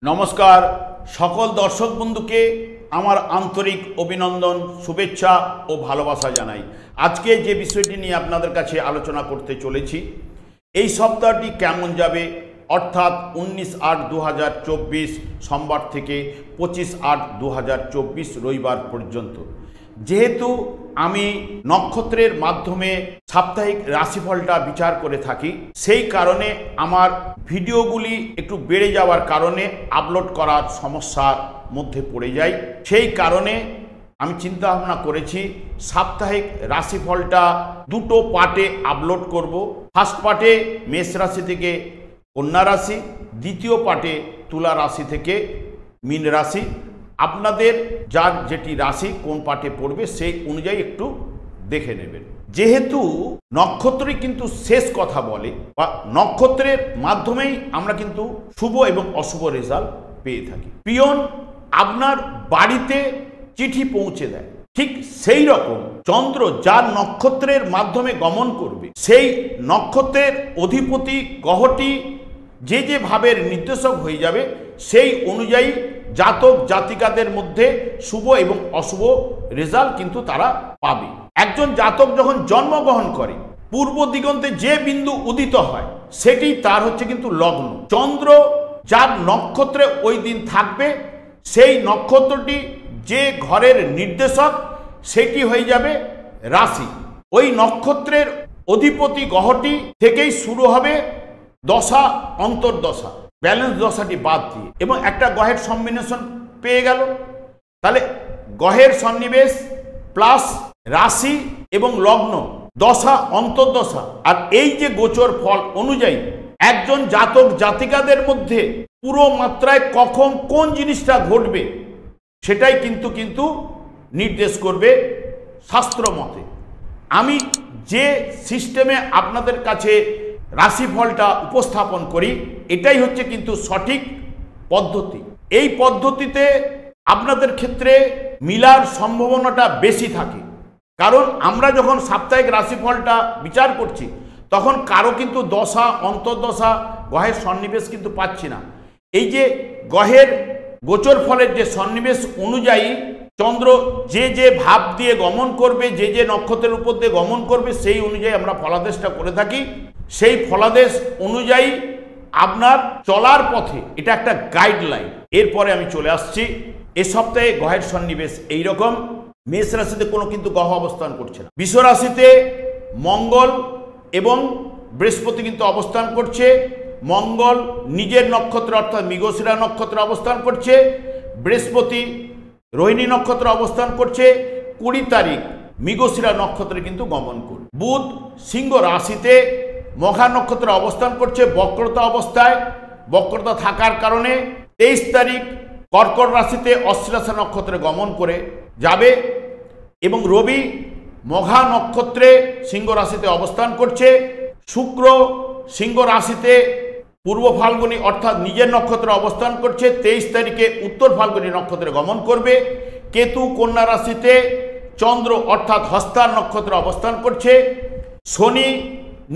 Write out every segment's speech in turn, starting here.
नमस्कार सकल दर्शक बंधुके आमार आंतरिक अभिनंदन शुभेच्छा और भालोबासा जानाई। आज के जे विषयटी निये आपनादेर काछे आलोचना करते चलेछि एई सप्ताहटी केमन जाबे अर्थात 19/8/2024 सोमवार थेके 25/8/2024 रविवार पर्यन्त। जेहेतु आमी नक्षत्रेर माध्यमे साप्ताहिक राशिफलटा विचार करे थाकी सेई कारणे आमार भिडियोगुली एकटु बेड़े जावार कारणे आपलोड करार समस्यार मध्य पड़े जाई। सेई कारणे आमी चिंता भावना करेछि साप्ताहिक राशिफलटा दुटो पार्टे आपलोड करब। फार्स्ट पार्टे मेष राशि थेके कन्या राशि, द्वितीय पार्टे तुला राशि थेके मीन राशि। आपनादेर जार जेटी राशि कोन पार्टे पड़बे सेई अनुयायी एकटु देखे नेबेन। जेहेतु नक्षत्रই কিন্তু শেষ কথা বলে বা নক্ষত্রের মাধ্যমেই আমরা কিন্তু শুভ এবং অশুভ রেজাল্ট পেয়ে থাকি। পিয়ন আপনার বাড়িতে চিঠি পৌঁছে দেয়, ঠিক সেই রকম চন্দ্র যার নক্ষত্রের মাধ্যমে গমন করবে সেই নক্ষত্রের অধিপতি গ্রহটি যে যে ভাবের নির্দেশক হয়ে যাবে সেই অনুযায়ী জাতক জাতিকাদের মধ্যে শুভ এবং অশুভ রেজাল্ট কিন্তু তারা পাবে। একজন জাতক যখন জন্মগ্রহণ করে পূর্ব দিগন্তে যে বিন্দু উদিত হয় সেটি তার হচ্ছে কিন্তু লগ্ন। চন্দ্র যার নক্ষত্রে ওই দিন থাকবে সেই নক্ষত্রটি যে ঘরের নির্দেশক সেটি হয়ে যাবে রাশি। ওই নক্ষত্রের অধিপতি গ্রহটি থেকেই শুরু হবে দশা অন্তর্দশা, ব্যালেন্স দশাটি বাদ দিয়ে এবং একটা গ্রহের কম্বিনেশন পেয়ে গেল। তাহলে গ্রহের সন্নিবেশ প্লাস রাশি এবং লগ্ন, দশা অন্তর্দশা আর এই যে গোচর ফল অনুযায়ী একজন জাতক জাতিকাদের মধ্যে পুরো মাত্রায় কখন কোন জিনিসটা ঘটবে সেটাই কিন্তু নির্দেশ করবে শাস্ত্র মতে। আমি যে সিস্টেমে আপনাদের কাছে রাশিফলটা উপস্থাপন করি এটাই হচ্ছে কিন্তু সঠিক পদ্ধতি। এই পদ্ধতিতে আপনাদের ক্ষেত্রে মিলার সম্ভাবনাটা বেশি থাকে, কারণ আমরা যখন সাপ্তাহিক রাশিফলটা বিচার করছি তখন কারো কিন্তু দশা অন্তর্দশা গ্রহের সন্নিবেশ কিন্তু পাচ্ছি না। এই যে গ্রহের গোচর ফলের যে সন্নিবেশ অনুযায়ী চন্দ্র যে যে ভাব দিয়ে গমন করবে, যে যে নক্ষত্রের উপর দিয়ে গমন করবে সেই অনুযায়ী আমরা ফলাদেশটা করে থাকি। সেই ফলাদেশ অনুযায়ী আপনার চলার পথে এটা একটা গাইডলাইন। এরপরে আমি চলে আসছি এ সপ্তাহে গ্রহের সন্নিবেশ এইরকম। মেষ রাশিতে কোনো কিন্তু গ্রহ অবস্থান করছে না। বৃষ রাশিতে মঙ্গল এবং বৃহস্পতি কিন্তু অবস্থান করছে। মঙ্গল নিজের নক্ষত্র অর্থাৎ মৃগশিরা নক্ষত্রে অবস্থান করছে, বৃহস্পতি রোহিণী নক্ষত্রে অবস্থান করছে। 20 তারিখ মৃগশিরা নক্ষত্রে কিন্তু গমন করবে। বুধ সিংহ রাশিতে মঘা নক্ষত্রে অবস্থান করছে বক্রতা অবস্থায়। বক্রতা থাকার কারণে 23 তারিখ কর্কট রাশিতে অশ্লেষা নক্ষত্রে গমন করে যাবে এবং রবি মঘা নক্ষত্রে সিংহ রাশিতে অবস্থান করছে। শুক্র সিংহ রাশিতে পূর্ব ফাল্গুনী অর্থাৎ নিজের নক্ষত্রে অবস্থান করছে। 23 তারিখে উত্তর ফাল্গুনী নক্ষত্রে গমন করবে। কেতু কন্যা রাশিতে চন্দ্র অর্থাৎ হস্তার নক্ষত্রে অবস্থান করছে। শনি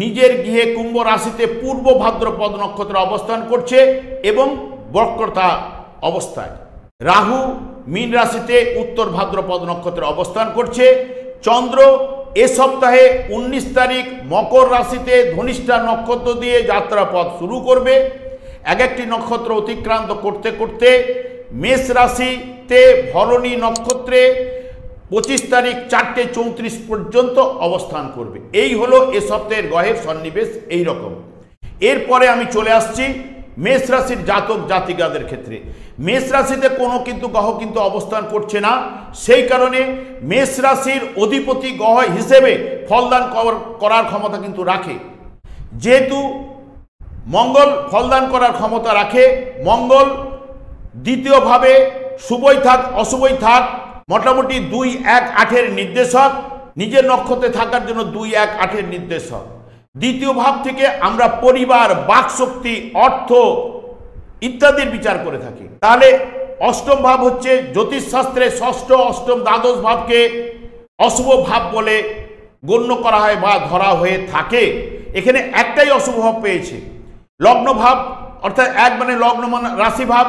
নিজের গৃহে কুম্ভ রাশিতে পূর্ব ভাদ্রপদ নক্ষত্রে অবস্থান করছে এবং বক্রতা অবস্থায়। রাহু মীন রাশিতে উত্তর ভাদ্রপদ নক্ষত্রে অবস্থান করছে। চন্দ্র এ সপ্তাহে 19 তারিখ মকর রাশিতে ধনিষ্ঠা নক্ষত্র দিয়ে যাত্রাপথ শুরু করবে। এক একটি নক্ষত্র অতিক্রান্ত করতে করতে মেষ রাশিতে ভরণী নক্ষত্রে 25 তারিখ 4:34 পর্যন্ত অবস্থান করবে। এই হলো এ সপ্তাহের গ্রহের সন্নিবেশ এই রকম। এরপরে আমি চলে আসছি মেষ রাশির জাতক জাতিকাদের ক্ষেত্রে। মেষ রাশিতে কোনো কিন্তু গ্রহ কিন্তু অবস্থান করছে না, সেই কারণে মেষ রাশির অধিপতি গ্রহ হিসেবে ফলদান করার ক্ষমতা কিন্তু রাখে। যেহেতু মঙ্গল ফলদান করার ক্ষমতা রাখে, মঙ্গল দ্বিতীয়ভাবে শুভই থাক অশুভই থাক মোটামুটি 2-1-8-এর নির্দেশক, নিজের নক্ষত্রে থাকার জন্য 2-1-8-এর নির্দেশক। দ্বিতীয় ভাব থেকে আমরা পরিবার, বাকশক্তি, অর্থ ইত্যাদির বিচার করে থাকি। তাহলে অষ্টম ভাব হচ্ছে জ্যোতিষশাস্ত্রে ষষ্ঠ, অষ্টম, দ্বাদশ ভাবকে অশুভ ভাব বলে গণ্য করা হয় বা ধরা হয়ে থাকে। এখানে একটাই অশুভ ভাব পেয়েছে, লগ্ন ভাব, অর্থাৎ এক মানে লগ্ন মানে রাশি ভাব,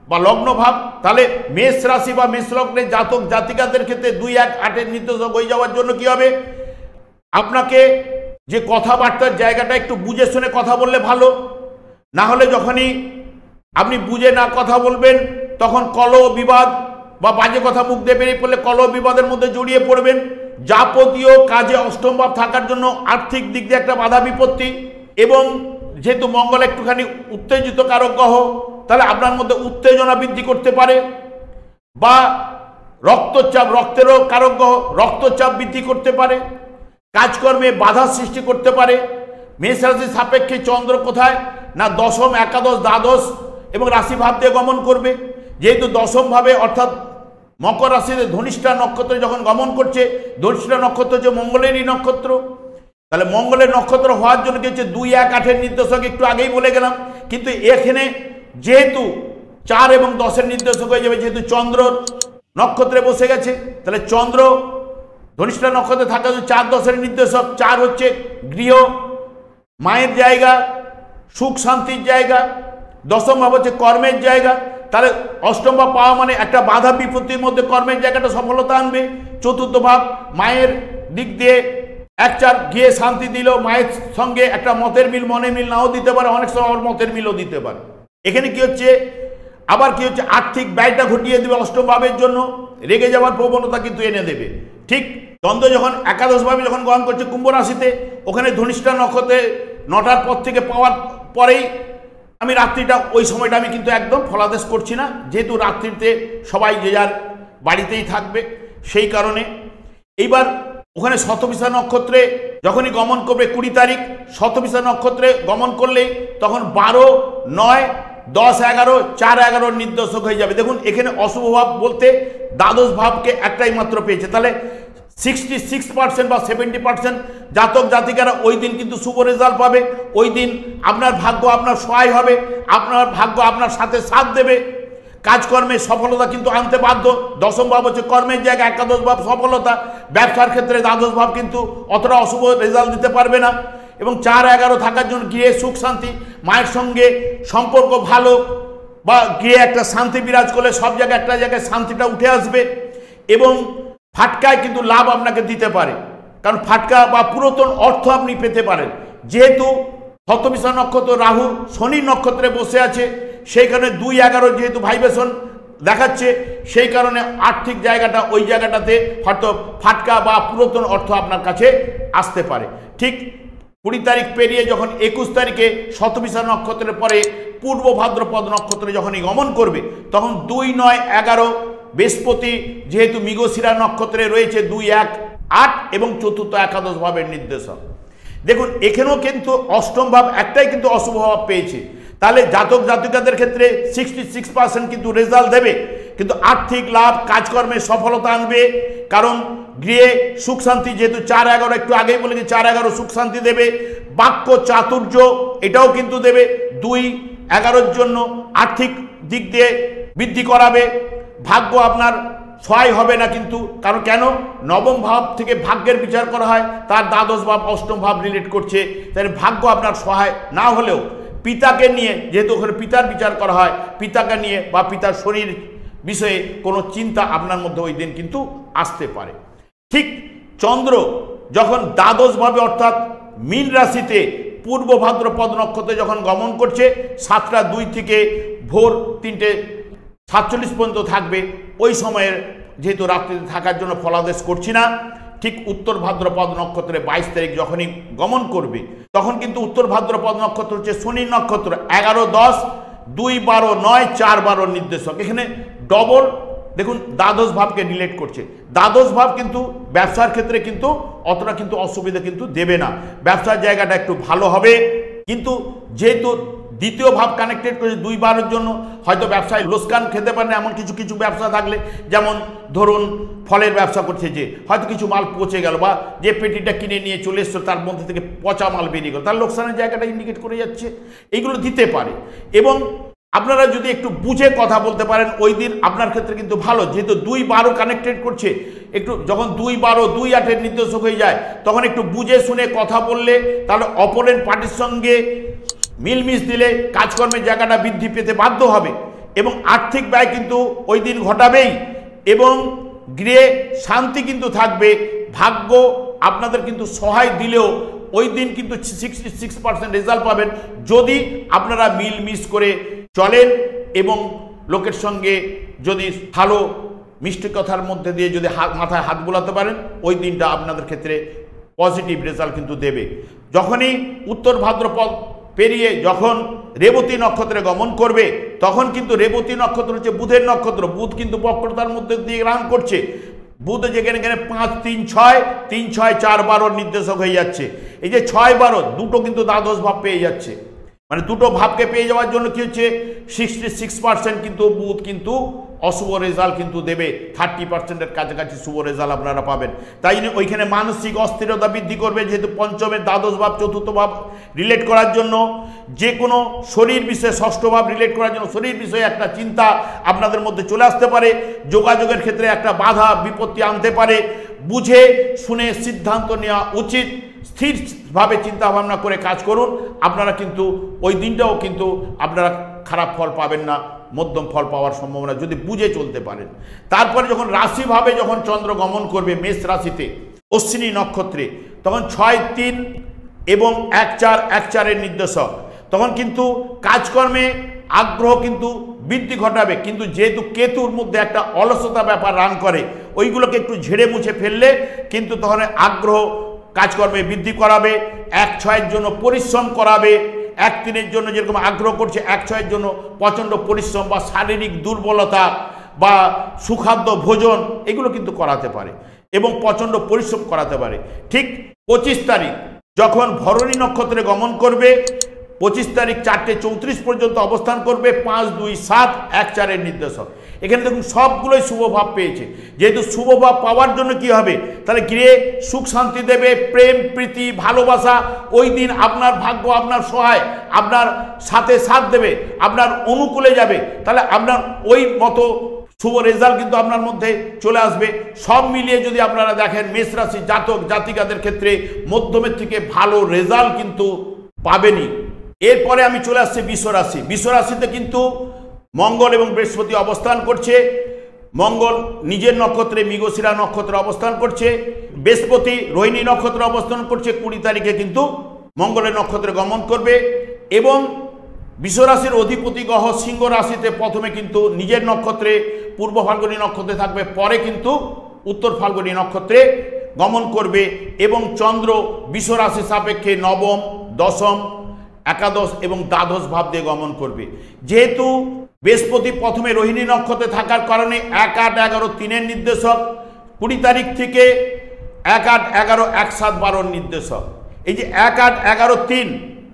বা লগ্ন ভাব, তাহলে মেষ রাশি বা মেষ লগ্নের জাতক জাতিকাদের ক্ষেত্রে 2, 1, 8-এর নির্দেশক হয়ে যাওয়ার জন্য কি হবে, আপনাকে যে কথাবার্তার জায়গাটা একটু বুঝে শুনে কথা বললে ভালো। না হলে যখনই আপনি বুঝে না কথা বলবেন তখন কলহ বিবাদ বা বাজে কথা মুখ দিয়ে বেরিয়ে পড়লে কলহ বিবাদের মধ্যে জড়িয়ে পড়বেন। যাবতীয় কাজে অষ্টম ভাব থাকার জন্য আর্থিক দিক দিয়ে একটা বাধা বিপত্তি, এবং যেহেতু মঙ্গল একটুখানি উত্তেজিত কারক গ্রহ, তাহলে আপনার মধ্যে উত্তেজনা বৃদ্ধি করতে পারে, বা রক্তচাপ, রক্তেরও কারক গ্রহ, রক্তচাপ বৃদ্ধি করতে পারে, কাজকর্মে বাধা সৃষ্টি করতে পারে। মেষ রাশির সাপেক্ষে চন্দ্র কোথায় না দশম, একাদশ, দ্বাদশ এবং রাশি ভাব দিয়ে গমন করবে। যেহেতু দশম ভাবে অর্থাৎ মকর রাশিতে ধনিষ্ঠা নক্ষত্রে যখন গমন করছে, ধনিষ্ঠা নক্ষত্র হচ্ছে মঙ্গলেরই নক্ষত্র, তাহলে মঙ্গলের নক্ষত্র হওয়ার জন্য কি হচ্ছে 2, 1, 8-এর নির্দেশক একটু আগেই বলে গেলাম। কিন্তু এখানে যেহেতু 4 এবং 10-এর নির্দেশক হয়ে যাবে, যেহেতু চন্দ্র নক্ষত্রে বসে গেছে, তাহলে চন্দ্র ধনিষ্ঠা নক্ষত্রে থাকা 4, 10-এর নির্দেশক। 4 হচ্ছে গৃহ, মায়ের জায়গা, সুখ শান্তির জায়গা। দশম ভাব হচ্ছে কর্মের জায়গা, তাহলে অষ্টম ভাব পাওয়া মানে একটা বাধা বিপত্তির মধ্যে কর্মের জায়গাটা সফলতা আনবে। চতুর্থ ভাব মায়ের দিক দিয়ে 1-4 গিয়ে শান্তি দিল, মায়ের সঙ্গে একটা মতের মিল, মনের মিল নাও দিতে পারে, অনেক সময় আবার মতের মিলও দিতে পারে। এখানে কি হচ্ছে, আবার কি হচ্ছে, আর্থিক ব্যয়টা ঘটিয়ে দেবে অষ্টম ভাবের জন্য, রেগে যাওয়ার প্রবণতা কিন্তু এনে দেবে। ঠিক চন্দ্র যখন একাদশ ভাবে যখন গমন করছে কুম্ভ রাশিতে, ওখানে ধনিষ্ঠা নক্ষত্রে 9টার পর থেকে পাওয়ার পরেই, আমি রাত্রিটা ওই সময়টা আমি কিন্তু একদম ফলাদেশ করছি না, যেহেতু রাত্রিতে সবাই যে যার বাড়িতেই থাকবে, সেই কারণে। এইবার ওখানে শতভিষা নক্ষত্রে যখনই গমন করবে 20 তারিখ, শতভিষা নক্ষত্রে গমন করলে তখন 12, 9, 10, 11, 4, 11-র নির্দেশক হয়ে যাবে। দেখুন এখানে অশুভ ভাব বলতে দ্বাদশ ভাবকে একটাই মাত্র পেয়েছে, তাহলে 66% বা 70% জাতক জাতিকারা ওই দিন কিন্তু শুভ রেজাল্ট পাবে। ওই দিন আপনার ভাগ্য আপনার সহায় হবে, আপনার ভাগ্য আপনার সাথে সাথ দেবে, কাজকর্মে সফলতা কিন্তু আনতে বাধ্য। দশম ভাব হচ্ছে কর্মের জায়গা, একাদশ ভাব সফলতা। ব্যবসার ক্ষেত্রে দ্বাদশ ভাব কিন্তু অতটা অশুভ রেজাল্ট দিতে পারবে না। এবং 4, 11 থাকার জন্য গৃহে সুখ শান্তি, মায়ের সঙ্গে সম্পর্ক ভালো, বা গৃহে একটা শান্তি বিরাজ করলে সব জায়গায় একটা জায়গায় শান্তিটা উঠে আসবে। এবং ফাটকায় কিন্তু লাভ আপনাকে দিতে পারে, কারণ ফাটকা বা পুরাতন অর্থ আপনি পেতে পারেন। যেহেতু শতভিষা নক্ষত্র রাহু শনি নক্ষত্রে বসে আছে, সেই কারণে 2, 11 যেহেতু ভাইব্রেশন দেখাচ্ছে, সেই কারণে আর্থিক জায়গাটা ওই জায়গাটাতে হয়তো ফাটকা বা পুরাতন অর্থ আপনার কাছে আসতে পারে। ঠিক 20 তারিখ পেরিয়ে যখন 21 তারিখে শতভিষা নক্ষত্রের পরে পূর্ব ভাদ্রপদ নক্ষত্রে যখনই গমন করবে, তখন 2, 9, 11 বৃহস্পতি যেহেতু মৃগশিরা নক্ষত্রে রয়েছে 2, 1, 8 এবং চতুর্থ একাদশ ভাবের নির্দেশক। দেখুন এখানেও কিন্তু অষ্টম ভাব একটাই কিন্তু অশুভ ভাব পেয়েছে, তাহলে জাতক জাতিকাদের ক্ষেত্রে 66% কিন্তু রেজাল্ট দেবে, কিন্তু আর্থিক লাভ, কাজকর্মে সফলতা আনবে। কারণ গৃহে সুখ শান্তি, যেহেতু 4, 11 একটু আগেই বলেছি 4, 11 সুখ শান্তি দেবে। বাক্য চাতুর্য এটাও কিন্তু দেবে, 2, 11-র জন্য আর্থিক দিক দিয়ে বৃদ্ধি করাবে। ভাগ্য আপনার সহায় হবে না কিন্তু, কারণ কেন, নবম ভাব থেকে ভাগ্যের বিচার করা হয়, তার দ্বাদশ ভাব অষ্টম ভাব রিলেট করছে, তাই ভাগ্য আপনার সহায় না হলেও পিতাকে নিয়ে, যেহেতু ওখানে পিতার বিচার করা হয়, পিতাকে নিয়ে বা পিতার শরীর বিষয়ে কোনো চিন্তা আপনার মধ্যে ওই দিন কিন্তু আসতে পারে। ঠিক চন্দ্র যখন দ্বাদশ ভাবে অর্থাৎ মীন রাশিতে পূর্ব ভাদ্রপদ নক্ষত্রে যখন গমন করছে, 7টা 2 থেকে ভোর 3:47 পর্যন্ত থাকবে, ওই সময়ের যেহেতু রাত্রিতে থাকার জন্য ফলাদেশ করছি না। ঠিক উত্তর ভাদ্রপদ নক্ষত্রে 22 তারিখ যখনই গমন করবে, তখন কিন্তু উত্তর ভাদ্রপদ নক্ষত্র হচ্ছে শনি নক্ষত্র, 11, 10, 2, 12, 9, 4, 12 নির্দেশক। এখানে ডবল দেখুন দ্বাদশ ভাবকে রিলেট করছে। দ্বাদশ ভাব কিন্তু ব্যবসার ক্ষেত্রে কিন্তু অতটা কিন্তু অসুবিধা কিন্তু দেবে না, ব্যবসার জায়গাটা একটু ভালো হবে। কিন্তু যেহেতু দ্বিতীয় ভাব কানেক্টেড করেছে 2, 12-এর জন্য, হয়তো ব্যবসায় লোকসান খেতে পারে না, এমন কিছু কিছু ব্যবসা থাকলে, যেমন ধরুন ফলের ব্যবসা করছে, যে হয়তো কিছু মাল পচে গেল, বা যে পেটিটা কিনে নিয়ে চলে এসছো তার মধ্যে থেকে পচা মাল বেরিয়ে গেল, তার লোকসানের জায়গাটা ইন্ডিকেট করে যাচ্ছে, এইগুলো দিতে পারে। এবং আপনারা যদি একটু বুঝে কথা বলতে পারেন ওই দিন আপনার ক্ষেত্রে কিন্তু ভালো, যেহেতু 2, 12 কানেক্টেড করছে। একটু যখন 2, 12, 2, 8-এর নির্দেশক হয়ে যায়, তখন একটু বুঝে শুনে কথা বললে, তাহলে অপোনেন্ট পার্টির সঙ্গে মিলমিশ দিলে কাজকর্মের জায়গাটা বৃদ্ধি পেতে বাধ্য হবে। এবং আর্থিক ব্যয় কিন্তু ওই দিন ঘটাবেই এবং গৃহে শান্তি কিন্তু থাকবে। ভাগ্য আপনাদের কিন্তু সহায় দিলেও ওই দিন কিন্তু 66% রেজাল্ট পাবেন যদি আপনারা মিল মিস করে চলেন এবং লোকের সঙ্গে যদি ভালো মিষ্টি কথার মধ্যে দিয়ে যদি মাথায় হাত বোলাতে পারেন, ওই দিনটা আপনাদের ক্ষেত্রে পজিটিভ রেজাল্ট কিন্তু দেবে। যখনই উত্তর ভাদ্রপদ পেরিয়ে যখন রেবতী নক্ষত্রে গমন করবে, তখন কিন্তু রেবতী নক্ষত্র হচ্ছে বুধের নক্ষত্র। বুধ কিন্তু বক্রতার মধ্যে দিয়ে রান করছে। বুধ যেখানে 5, 3, 6, 3, 6, 4, 12 নির্দেশক হয়ে যাচ্ছে। এই যে 6, 12 দুটো কিন্তু দ্বাদশ ভাব পেয়ে যাচ্ছে, মানে দুটো ভাবকে পেয়ে যাওয়ার জন্য কি হচ্ছে 66% কিন্তু বুধ কিন্তু অশুভ রেজাল্ট কিন্তু দেবে। 30%-এর কাছাকাছি শুভ রেজাল্ট আপনারা পাবেন। তাই ওইখানে মানসিক অস্থিরতা বৃদ্ধি করবে, যেহেতু পঞ্চমের দ্বাদশ ভাব চতুর্থ ভাব রিলেট করার জন্য, যে কোনো শরীর বিষয়ে ষষ্ঠ ভাব রিলেট করার জন্য শরীর বিষয়ে একটা চিন্তা আপনাদের মধ্যে চলে আসতে পারে। যোগাযোগের ক্ষেত্রে একটা বাধা বিপত্তি আনতে পারে। বুঝে শুনে সিদ্ধান্ত নেওয়া উচিত। স্থিরভাবে চিন্তা ভাবনা করে কাজ করুন। আপনারা কিন্তু ওই দিনটাও কিন্তু আপনারা খারাপ ফল পাবেন না, মধ্যম ফল পাওয়ার সম্ভাবনা যদি বুঝে চলতে পারেন। তারপরে যখন রাশিভাবে যখন চন্দ্র গমন করবে মেষ রাশিতে অশ্বিনী নক্ষত্রে, তখন 6, 3 এবং 1, 4, 1, 4-এর নির্দেশক, তখন কিন্তু কাজকর্মে আগ্রহ কিন্তু বৃদ্ধি ঘটাবে। কিন্তু যেহেতু কেতুর মধ্যে একটা অলসতা ব্যাপার রান করে, ওইগুলোকে একটু ঝেড়ে মুছে ফেললে কিন্তু তখন আগ্রহ কাজকর্মে বৃদ্ধি করাবে। 1, 6-এর জন্য পরিশ্রম করাবে। 1, 3-এর জন্য যেরকম আগ্রহ করছে, 1, 6-এর জন্য প্রচণ্ড পরিশ্রম বা শারীরিক দুর্বলতা বা সুখাদ্য ভোজন এগুলো কিন্তু করাতে পারে এবং প্রচণ্ড পরিশ্রম করাতে পারে। ঠিক 25 তারিখ যখন ভরণী নক্ষত্রে গমন করবে, 25 তারিখ 4:34 পর্যন্ত অবস্থান করবে। 5, 2, 7, 1, 4-এর নির্দেশক। এখানে দেখুন সবগুলোই শুভ ভাব পেয়েছে। যেহেতু শুভ ভাব পাওয়ার জন্য কি হবে, তাহলে গৃহে সুখ শান্তি দেবে, প্রেম প্রীতি ভালোবাসা। ওই দিন আপনার ভাগ্য আপনার সহায়, আপনার সাথে সাথ দেবে, আপনার অনুকূলে যাবে। তাহলে আপনার ওই মতো শুভ রেজাল্ট কিন্তু আপনার মধ্যে চলে আসবে। সব মিলিয়ে যদি আপনারা দেখেন মেষ রাশি জাতক জাতিকাদের ক্ষেত্রে মধ্যমের থেকে ভালো রেজাল্ট কিন্তু পাবেনই। এরপরে আমি চলে আসছি বৃষ রাশি। বৃষ রাশিতে কিন্তু মঙ্গল এবং বৃহস্পতি অবস্থান করছে। মঙ্গল নিজের নক্ষত্রে মৃগশিরা নক্ষত্রে অবস্থান করছে, বৃহস্পতি রোহিণী নক্ষত্রে অবস্থান করছে। 20 তারিখে কিন্তু মঙ্গলের নক্ষত্রে গমন করবে এবং বৃষ রাশির অধিপতি গ্রহ সিংহ রাশিতে প্রথমে কিন্তু নিজের নক্ষত্রে পূর্ব ফাল্গুনী নক্ষত্রে থাকবে, পরে কিন্তু উত্তর ফাল্গুনী নক্ষত্রে গমন করবে এবং চন্দ্র বৃষ রাশি সাপেক্ষে নবম, দশম, একাদশ এবং দ্বাদশ ভাব দিয়ে গমন করবে। যেহেতু বৃহস্পতি প্রথমে রোহিণী নক্ষত্রে থাকার কারণে 1, 8, 11, 3-এর নির্দেশক, 20 তারিখ থেকে 1, 8, 11, 1, 7, 12-র নির্দেশক। এই যে 1, 8, 11, 3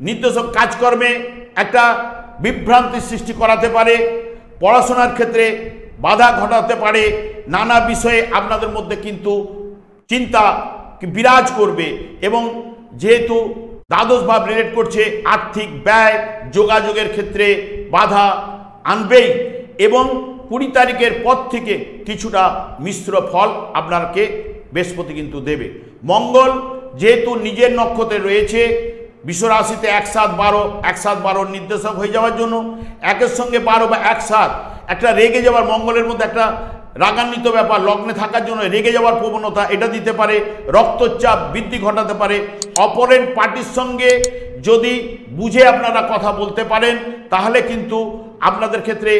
নির্দেশক কাজকর্মে একটা বিভ্রান্তি সৃষ্টি করাতে পারে, পড়াশোনার ক্ষেত্রে বাধা ঘটাতে পারে, নানা বিষয়ে আপনাদের মধ্যে কিন্তু চিন্তা বিরাজ করবে এবং যেহেতু দ্বাদশ ভাব রিলেট করছে আর্থিক ব্যয়, যোগাযোগের ক্ষেত্রে বাধা আনবেই এবং 20 তারিখের পর থেকে কিছুটা মিশ্র ফল আপনাকে বৃহস্পতি কিন্তু দেবে। মঙ্গল যেহেতু নিজের নক্ষত্রে রয়েছে বৃষ রাশিতে 1, 7, 12, 1, 7, 12-র নির্দেশক হয়ে যাওয়ার জন্য 1-এর সঙ্গে 12 বা 1, 7 একটা রেগে যাওয়ার, মঙ্গলের মধ্যে একটা রাগান্বিত ব্যাপার, লগ্নে থাকার জন্য রেগে যাওয়ার প্রবণতা এটা দিতে পারে, রক্তচাপ বৃদ্ধি ঘটাতে পারে। অপরেন্ট পার্টির সঙ্গে যদি বুঝে আপনারা কথা বলতে পারেন তাহলে কিন্তু আপনাদের ক্ষেত্রে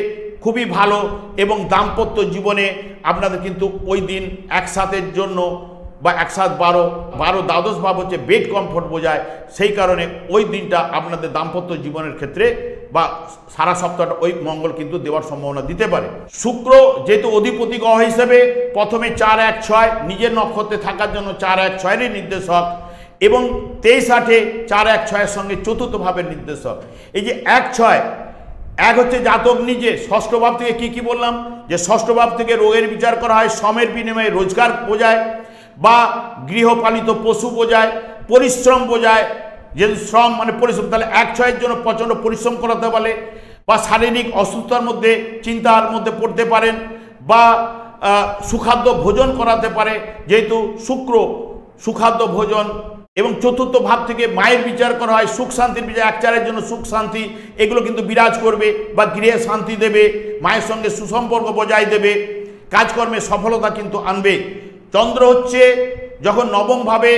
খুবই ভালো এবং দাম্পত্য জীবনে আপনাদের কিন্তু ওই দিন একসাথের জন্য বা 1, 7, 12 দ্বাদশ ভাব হচ্ছে বেড কমফোর্ট বোঝায়, সেই কারণে ওই দিনটা আপনাদের দাম্পত্য জীবনের ক্ষেত্রে বা সারা সপ্তাহটা ওই মঙ্গল কিন্তু দেওয়ার সম্ভাবনা দিতে পারে। শুক্র যেহেতু অধিপতি গ্রহ হিসেবে প্রথমে 4, 1, 6 নিজের নক্ষত্রে থাকার জন্য 4, 1, 6-এর নির্দেশক এবং 23, 8-এ 4, 1, 6-এর সঙ্গে চতুর্থ ভাবের নির্দেশক। এই যে 1, 6 1 হচ্ছে জাতক নিজে, ষষ্ঠ ভাব থেকে কি বললাম যে ষষ্ঠ ভাব থেকে রোগের বিচার করা হয়, শ্রমের বিনিময়ে রোজগার বোঝায় বা গৃহপালিত পশু বোঝায়, পরিশ্রম বোঝায়। যেহেতু শ্রম মানে পরিশ্রম, তাহলে 1, 6-এর জন্য প্রচণ্ড পরিশ্রম করাতে পারে বা শারীরিক অসুস্থতার মধ্যে চিন্তার মধ্যে পড়তে পারেন বা সুখাদ্য ভোজন করাতে পারে। যেহেতু শুক্র সুখাদ্য ভোজন এবং চতুর্থ ভাব থেকে মায়ের বিচার করা হয়, সুখ শান্তির বিচার, এক চারের জন্য সুখ শান্তি এগুলো কিন্তু বিরাজ করবে বা গৃহে শান্তি দেবে, মায়ের সঙ্গে সুসম্পর্ক বজায় দেবে, কাজকর্মে সফলতা কিন্তু আনবে। চন্দ্র হচ্ছে যখন নবম ভাবে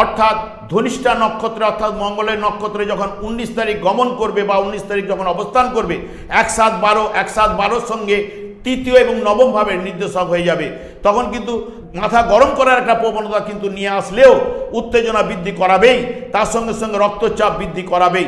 অর্থাৎ ধনিষ্ঠা নক্ষত্রে অর্থাৎ মঙ্গলের নক্ষত্রে যখন 19 তারিখ গমন করবে বা 19 তারিখ যখন অবস্থান করবে 1-7-12 সঙ্গে তৃতীয় এবং নবম ভাবের নির্দেশক হয়ে যাবে, তখন কিন্তু মাথা গরম করার একটা প্রবণতা কিন্তু নিয়ে আসলেও উত্তেজনা বৃদ্ধি করাবেই, তার সঙ্গে সঙ্গে রক্তচাপ বৃদ্ধি করাবেই।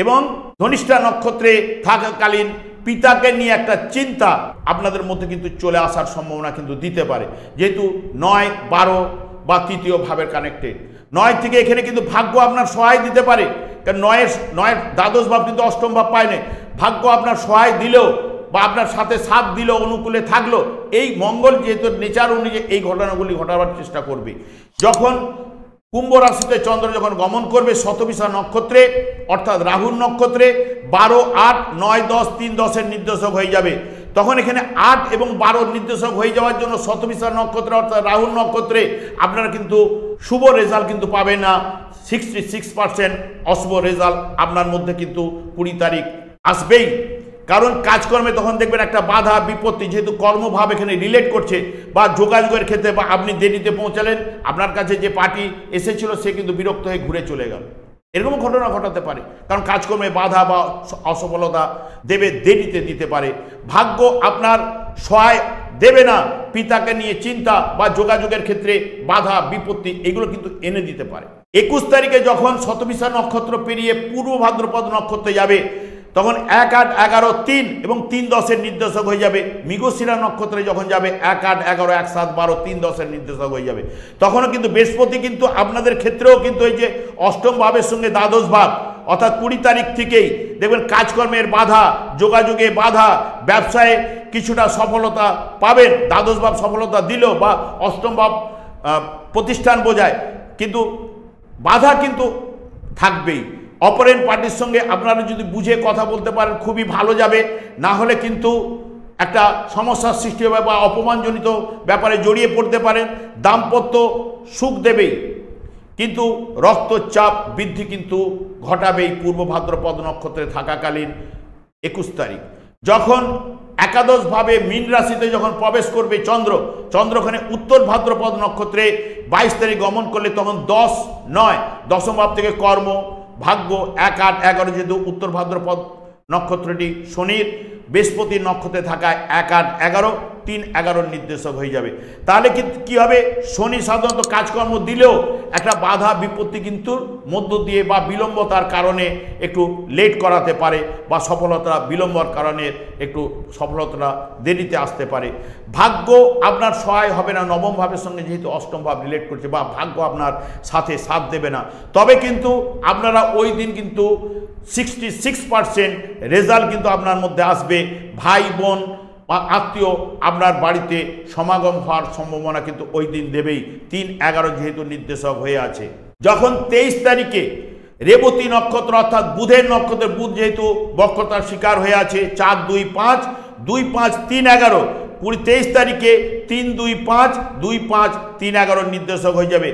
এবং ধনিষ্ঠা নক্ষত্রে থাকাকালীন পিতাকে নিয়ে একটা চিন্তা আপনাদের মধ্যে কিন্তু চলে আসার সম্ভাবনা কিন্তু দিতে পারে, যেহেতু 9-12 বা তৃতীয় ভাবের কানেক্টেড। 9 থেকে এখানে কিন্তু ভাগ্য আপনার সহায় দিতে পারে, কারণ 9-এর দ্বাদশ ভাব কিন্তু অষ্টম ভাব পায় না। ভাগ্য আপনার সহায় দিলেও বা আপনার সাথে সাথ দিল, অনুকূলে থাকলো, এই মঙ্গল যেহেতু নেচার অনুযায়ী এই ঘটনাগুলি ঘটাবার চেষ্টা করবে। যখন কুম্ভ রাশিতে চন্দ্র যখন গমন করবে শতবিশা নক্ষত্রে অর্থাৎ রাহুর নক্ষত্রে 12, 8, 9, 10 3-10-এর নির্দেশক হয়ে যাবে, তখন এখানে 8 এবং 12 নির্দেশক হয়ে যাওয়ার জন্য শতবিশা নক্ষত্রে অর্থাৎ রাহুর নক্ষত্রে আপনারা কিন্তু শুভ রেজাল্ট কিন্তু পাবেন না। 66% অশুভ রেজাল্ট আপনার মধ্যে কিন্তু 20 তারিখ আসবেই। কারণ কাজকর্মে তখন দেখবেন একটা বাধা বিপত্তি, যেহেতু কর্মভাব এখানে রিলেট করছে বা যোগাযোগের ক্ষেত্রে, বা আপনি দেরিতে পৌঁছালেন, আপনার কাছে যে পার্টি এসেছিল সে কিন্তু বিরক্ত হয়ে ঘুরে চলে গেল, এরকম ঘটনা ঘটাতে পারে। কারণ কাজকর্মে বাধা বা অসফলতা দেবে, দেরিতে দিতে পারে। ভাগ্য আপনার সহায় দেবে না, পিতাকে নিয়ে চিন্তা বা যোগাযোগের ক্ষেত্রে বাধা বিপত্তি এগুলো কিন্তু এনে দিতে পারে। 21 তারিখে যখন শতবিশা নক্ষত্র পেরিয়ে পূর্ব ভাদ্রপদ নক্ষত্রে যাবে, তখন 1, 8, 11, 3 এবং 3-10-এর নির্দেশক হয়ে যাবে। মৃগশিরা নক্ষত্রে যখন যাবে 1, 8, 11, 1, 7, 12, 3-10-এর নির্দেশক হয়ে যাবে, তখনও কিন্তু বৃহস্পতি কিন্তু আপনাদের ক্ষেত্রেও কিন্তু এই যে অষ্টম ভাবের সঙ্গে দ্বাদশ ভাব অর্থাৎ 20 তারিখ থেকেই দেখবেন কাজকর্মের বাধা, যোগাযোগে বাধা, ব্যবসায় কিছুটা সফলতা পাবেন। দ্বাদশ ভাব সফলতা দিলেও বা অষ্টম ভাব প্রতিষ্ঠান বোঝায়, কিন্তু বাধা কিন্তু থাকবেই। অপরেন্ট পার্টির সঙ্গে আপনারা যদি বুঝে কথা বলতে পারেন খুবই ভালো যাবে, না হলে কিন্তু একটা সমস্যার সৃষ্টি হবে বা অপমানজনিত ব্যাপারে জড়িয়ে পড়তে পারেন। দাম্পত্য সুখ দেবেই, কিন্তু রক্তচাপ বৃদ্ধি কিন্তু ঘটাবেই পূর্ব ভাদ্রপদ নক্ষত্রে থাকাকালীন 21 তারিখ। যখন একাদশভাবে মীন রাশিতে যখন প্রবেশ করবে চন্দ্র ওখানে উত্তর ভাদ্রপদ নক্ষত্রে 22 তারিখ গমন করলে তখন 10-9 দশম ভাব থেকে কর্ম, ভাগ্য, 1, 8, 11 যেহেতু উত্তর ভাদ্রপদ নক্ষত্রটি শনির বৃহস্পতির নক্ষত্রে থাকায় 1, 8, 11, 3, 11 নির্দেশক হয়ে যাবে। তাহলে কি হবে, শনি সাধারণত কাজকর্ম দিলেও একটা বাধা বিপত্তি কিন্তু মধ্য দিয়ে বা বিলম্বতার কারণে একটু লেট করাতে পারে বা সফলতা বিলম্বর কারণে একটু সফলতা দেরিতে আসতে পারে। ভাগ্য আপনার সহায় হবে না, নবম ভাবের সঙ্গে যেহেতু অষ্টম ভাব রিলেট করছে, বা ভাগ্য আপনার সাথে সাথ দেবে না। তবে কিন্তু আপনারা ওই দিন কিন্তু 66% রেজাল্ট কিন্তু আপনার মধ্যে আসবে। ভাই বোন বা আত্মীয় আপনার বাড়িতে সমাগম হওয়ার সম্ভাবনা কিন্তু ওই দিন দেবেই, 3-11 যেহেতু নির্দেশক হয়ে আছে। যখন 23 তারিখে রেবতী নক্ষত্র অর্থাৎ বুধের নক্ষত্রে, বুধ যেহেতু বক্রতার শিকার হয়ে আছে, 4, 2, 5, 2, 5, 3, 11 23 তারিখে 3, 2, 5, 2, 5, 3, 11 নির্দেশক হয়ে যাবে।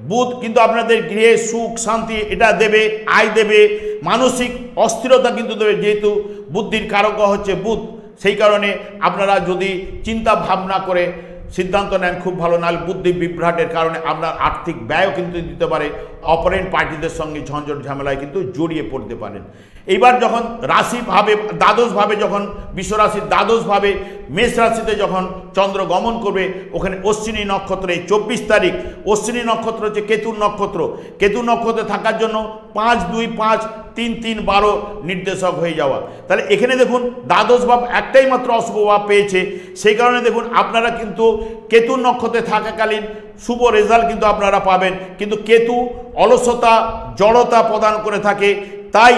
বুধ কিন্তু আপনাদের গৃহে সুখ শান্তি এটা দেবে, আয় দেবে, মানসিক অস্থিরতা কিন্তু দেবে, যেহেতু বুদ্ধির কারক হচ্ছে বুধ। সেই কারণে আপনারা যদি চিন্তা ভাবনা করে সিদ্ধান্ত নেন খুব ভালো, নাহলে বুদ্ধি বিভ্রাটের কারণে আপনার আর্থিক ব্যয়ও কিন্তু দিতে পারে, অপরেন্ট পার্টিদের সঙ্গে ঝঞ্ঝট ঝামেলায় কিন্তু জড়িয়ে পড়তে পারেন। এইবার যখন রাশিভাবে দ্বাদশভাবে যখন বিশ্বরাশির দ্বাদশভাবে মেষ রাশিতে যখন চন্দ্র গমন করবে, ওখানে অশ্বিনী নক্ষত্রে 24 তারিখ, অশ্বিনী নক্ষত্র হচ্ছে কেতুর নক্ষত্র, কেতুর নক্ষত্রে থাকার জন্য 5, 2, 5, 3, 3, 12 নির্দেশক হয়ে যাওয়া। তাহলে এখানে দেখুন দ্বাদশ ভাব একটাই মাত্র অশুভ ভাব পেয়েছে, সেই কারণে দেখুন আপনারা কিন্তু কেতুর নক্ষত্রে থাকাকালীন শুভ রেজাল্ট কিন্তু আপনারা পাবেন, কিন্তু কেতু অলসতা জড়তা প্রদান করে থাকে। তাই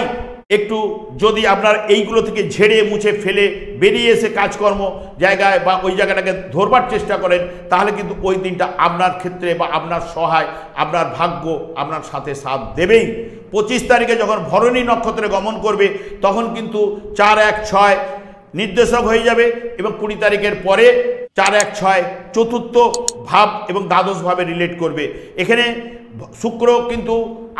একটু যদি আপনার এইগুলো থেকে ঝেড়ে মুছে ফেলে বেরিয়ে এসে কাজকর্ম জায়গায় বা ওই জায়গাটাকে ধরবার চেষ্টা করেন, তাহলে কিন্তু ওই দিনটা আপনার ক্ষেত্রে বা আপনার সহায়, আপনার ভাগ্য আপনার সাথে সাথ দেবেই। 25 তারিখে যখন ভরণী নক্ষত্রে গমন করবে, তখন কিন্তু 4, 1, 6 নির্দেশক হয়ে যাবে এবং 20 তারিখের পরে 4-1-6 চতুর্থ ভাব এবং দ্বাদশ ভাবে রিলেট করবে। এখানে শুক্র কিন্তু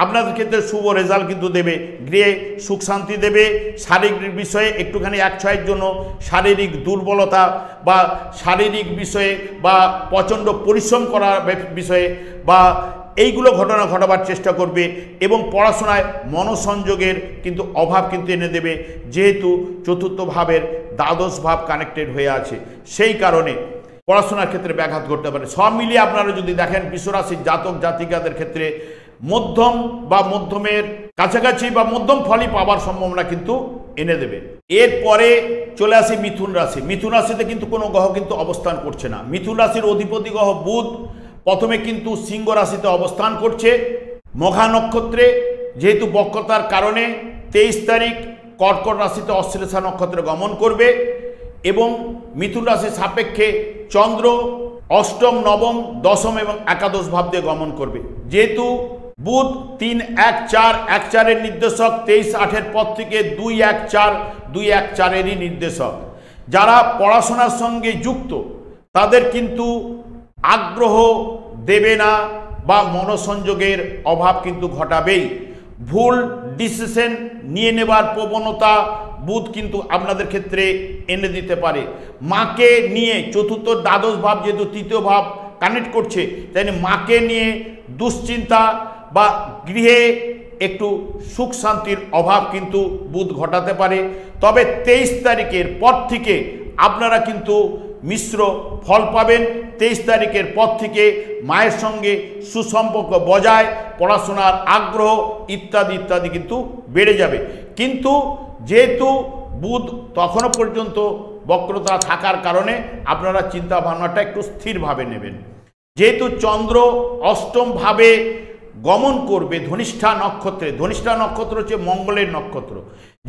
আপনাদের ক্ষেত্রে শুভ রেজাল্ট কিন্তু দেবে, গৃহে সুখ শান্তি দেবে। শারীরিক বিষয়ে একটুখানি 1-6-এর জন্য শারীরিক দুর্বলতা বা শারীরিক বিষয়ে বা প্রচণ্ড পরিশ্রম করার বিষয়ে বা এইগুলো ঘটনা ঘটাবার চেষ্টা করবে এবং পড়াশোনায় মনোসংযোগের কিন্তু অভাব কিন্তু এনে দেবে, যেহেতু চতুর্থ ভাবের দ্বাদশ ভাব কানেক্টেড হয়ে আছে। সেই কারণে পড়াশোনার ক্ষেত্রে ব্যাঘাত ঘটতে পারে। সব মিলিয়ে আপনারা যদি দেখেন বিশ্বরাশির জাতক জাতিকাদের ক্ষেত্রে মধ্যম বা মধ্যমের কাছাকাছি বা মধ্যম ফলই পাওয়ার সম্ভাবনা কিন্তু এনে দেবে। এরপরে চলে আসি মিথুন রাশি। মিথুন রাশিতে কিন্তু কোনো গ্রহ কিন্তু অবস্থান করছে না। মিথুন রাশির অধিপতি গ্রহ বুধ প্রথমে কিন্তু সিংহ রাশিতে অবস্থান করছে মঘা নক্ষত্রে, যেহেতু বক্রতার কারণে 23 তারিখ কর্কট রাশিতে অশ্লেষা নক্ষত্রে গমন করবে এবং মিথুন রাশির সাপেক্ষে চন্দ্র অষ্টম, নবম, দশম এবং একাদশ ভাব দিয়ে গমন করবে। যেহেতু বুধ 3-1-4-1-4-এর নির্দেশক, 23-8-এর পর থেকে 2-1-4-2-1-4-এরই নির্দেশক। যারা পড়াশোনার সঙ্গে যুক্ত তাদের কিন্তু আগ্রহ দেবে না বা মনোসংযোগের অভাব কিন্তু ঘটাবেই। ভুল ডিসিশন নিয়ে নেবার প্রবণতা বুধ কিন্তু আপনাদের ক্ষেত্রে এনে দিতে পারে। মাকে নিয়ে চতুর্থ দ্বাদশ ভাব যেহেতু তৃতীয় ভাব কানেক্ট করছে, তাই মাকে নিয়ে দুশ্চিন্তা বা গৃহে একটু সুখ শান্তির অভাব কিন্তু বুধ ঘটাতে পারে। তবে 23 তারিখের পর থেকে আপনারা কিন্তু মিশ্র ফল পাবেন। 23 তারিখের পর থেকে মায়ের সঙ্গে সুসম্পর্ক বজায়, পড়াশোনার আগ্রহ ইত্যাদি ইত্যাদি কিন্তু বেড়ে যাবে। কিন্তু যেহেতু বুধ তখনও পর্যন্ত বক্রতা থাকার কারণে আপনারা চিন্তা ভাবনাটা একটু স্থিরভাবে নেবেন। যেহেতু চন্দ্র অষ্টম ভাবে গমন করবে ধনিষ্ঠা নক্ষত্রে, ধনিষ্ঠা নক্ষত্র হচ্ছে মঙ্গলের নক্ষত্র,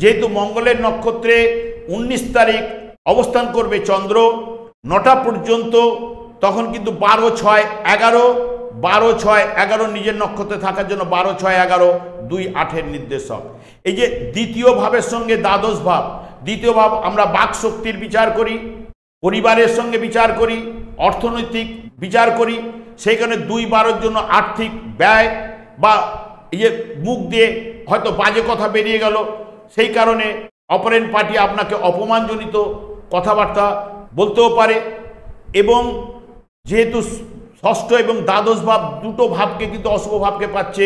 যেহেতু মঙ্গলের নক্ষত্রে 19 তারিখ অবস্থান করবে চন্দ্র 9টা পর্যন্ত, তখন কিন্তু 12-6-11 12-6-11 নিজের নক্ষত্রে থাকার জন্য 12-6-11 2-8-এর নির্দেশক। এই যে দ্বিতীয় ভাবের সঙ্গে দ্বাদশ ভাব, দ্বিতীয় ভাব আমরা বাক শক্তির বিচার করি, পরিবারের সঙ্গে বিচার করি, অর্থনৈতিক বিচার করি। সেই কারণে 2-12-এর জন্য আর্থিক ব্যয় বা এই যে মুখ দিয়ে হয়তো বাজে কথা বেরিয়ে গেল, সেই কারণে অপরেন্ট পার্টি আপনাকে অপমানজনিত কথাবার্তা বলতেও পারে। এবং যেহেতু ষষ্ঠ এবং দ্বাদশ ভাব দুটো ভাবকে কিন্তু অশুভ ভাবকে পাচ্ছে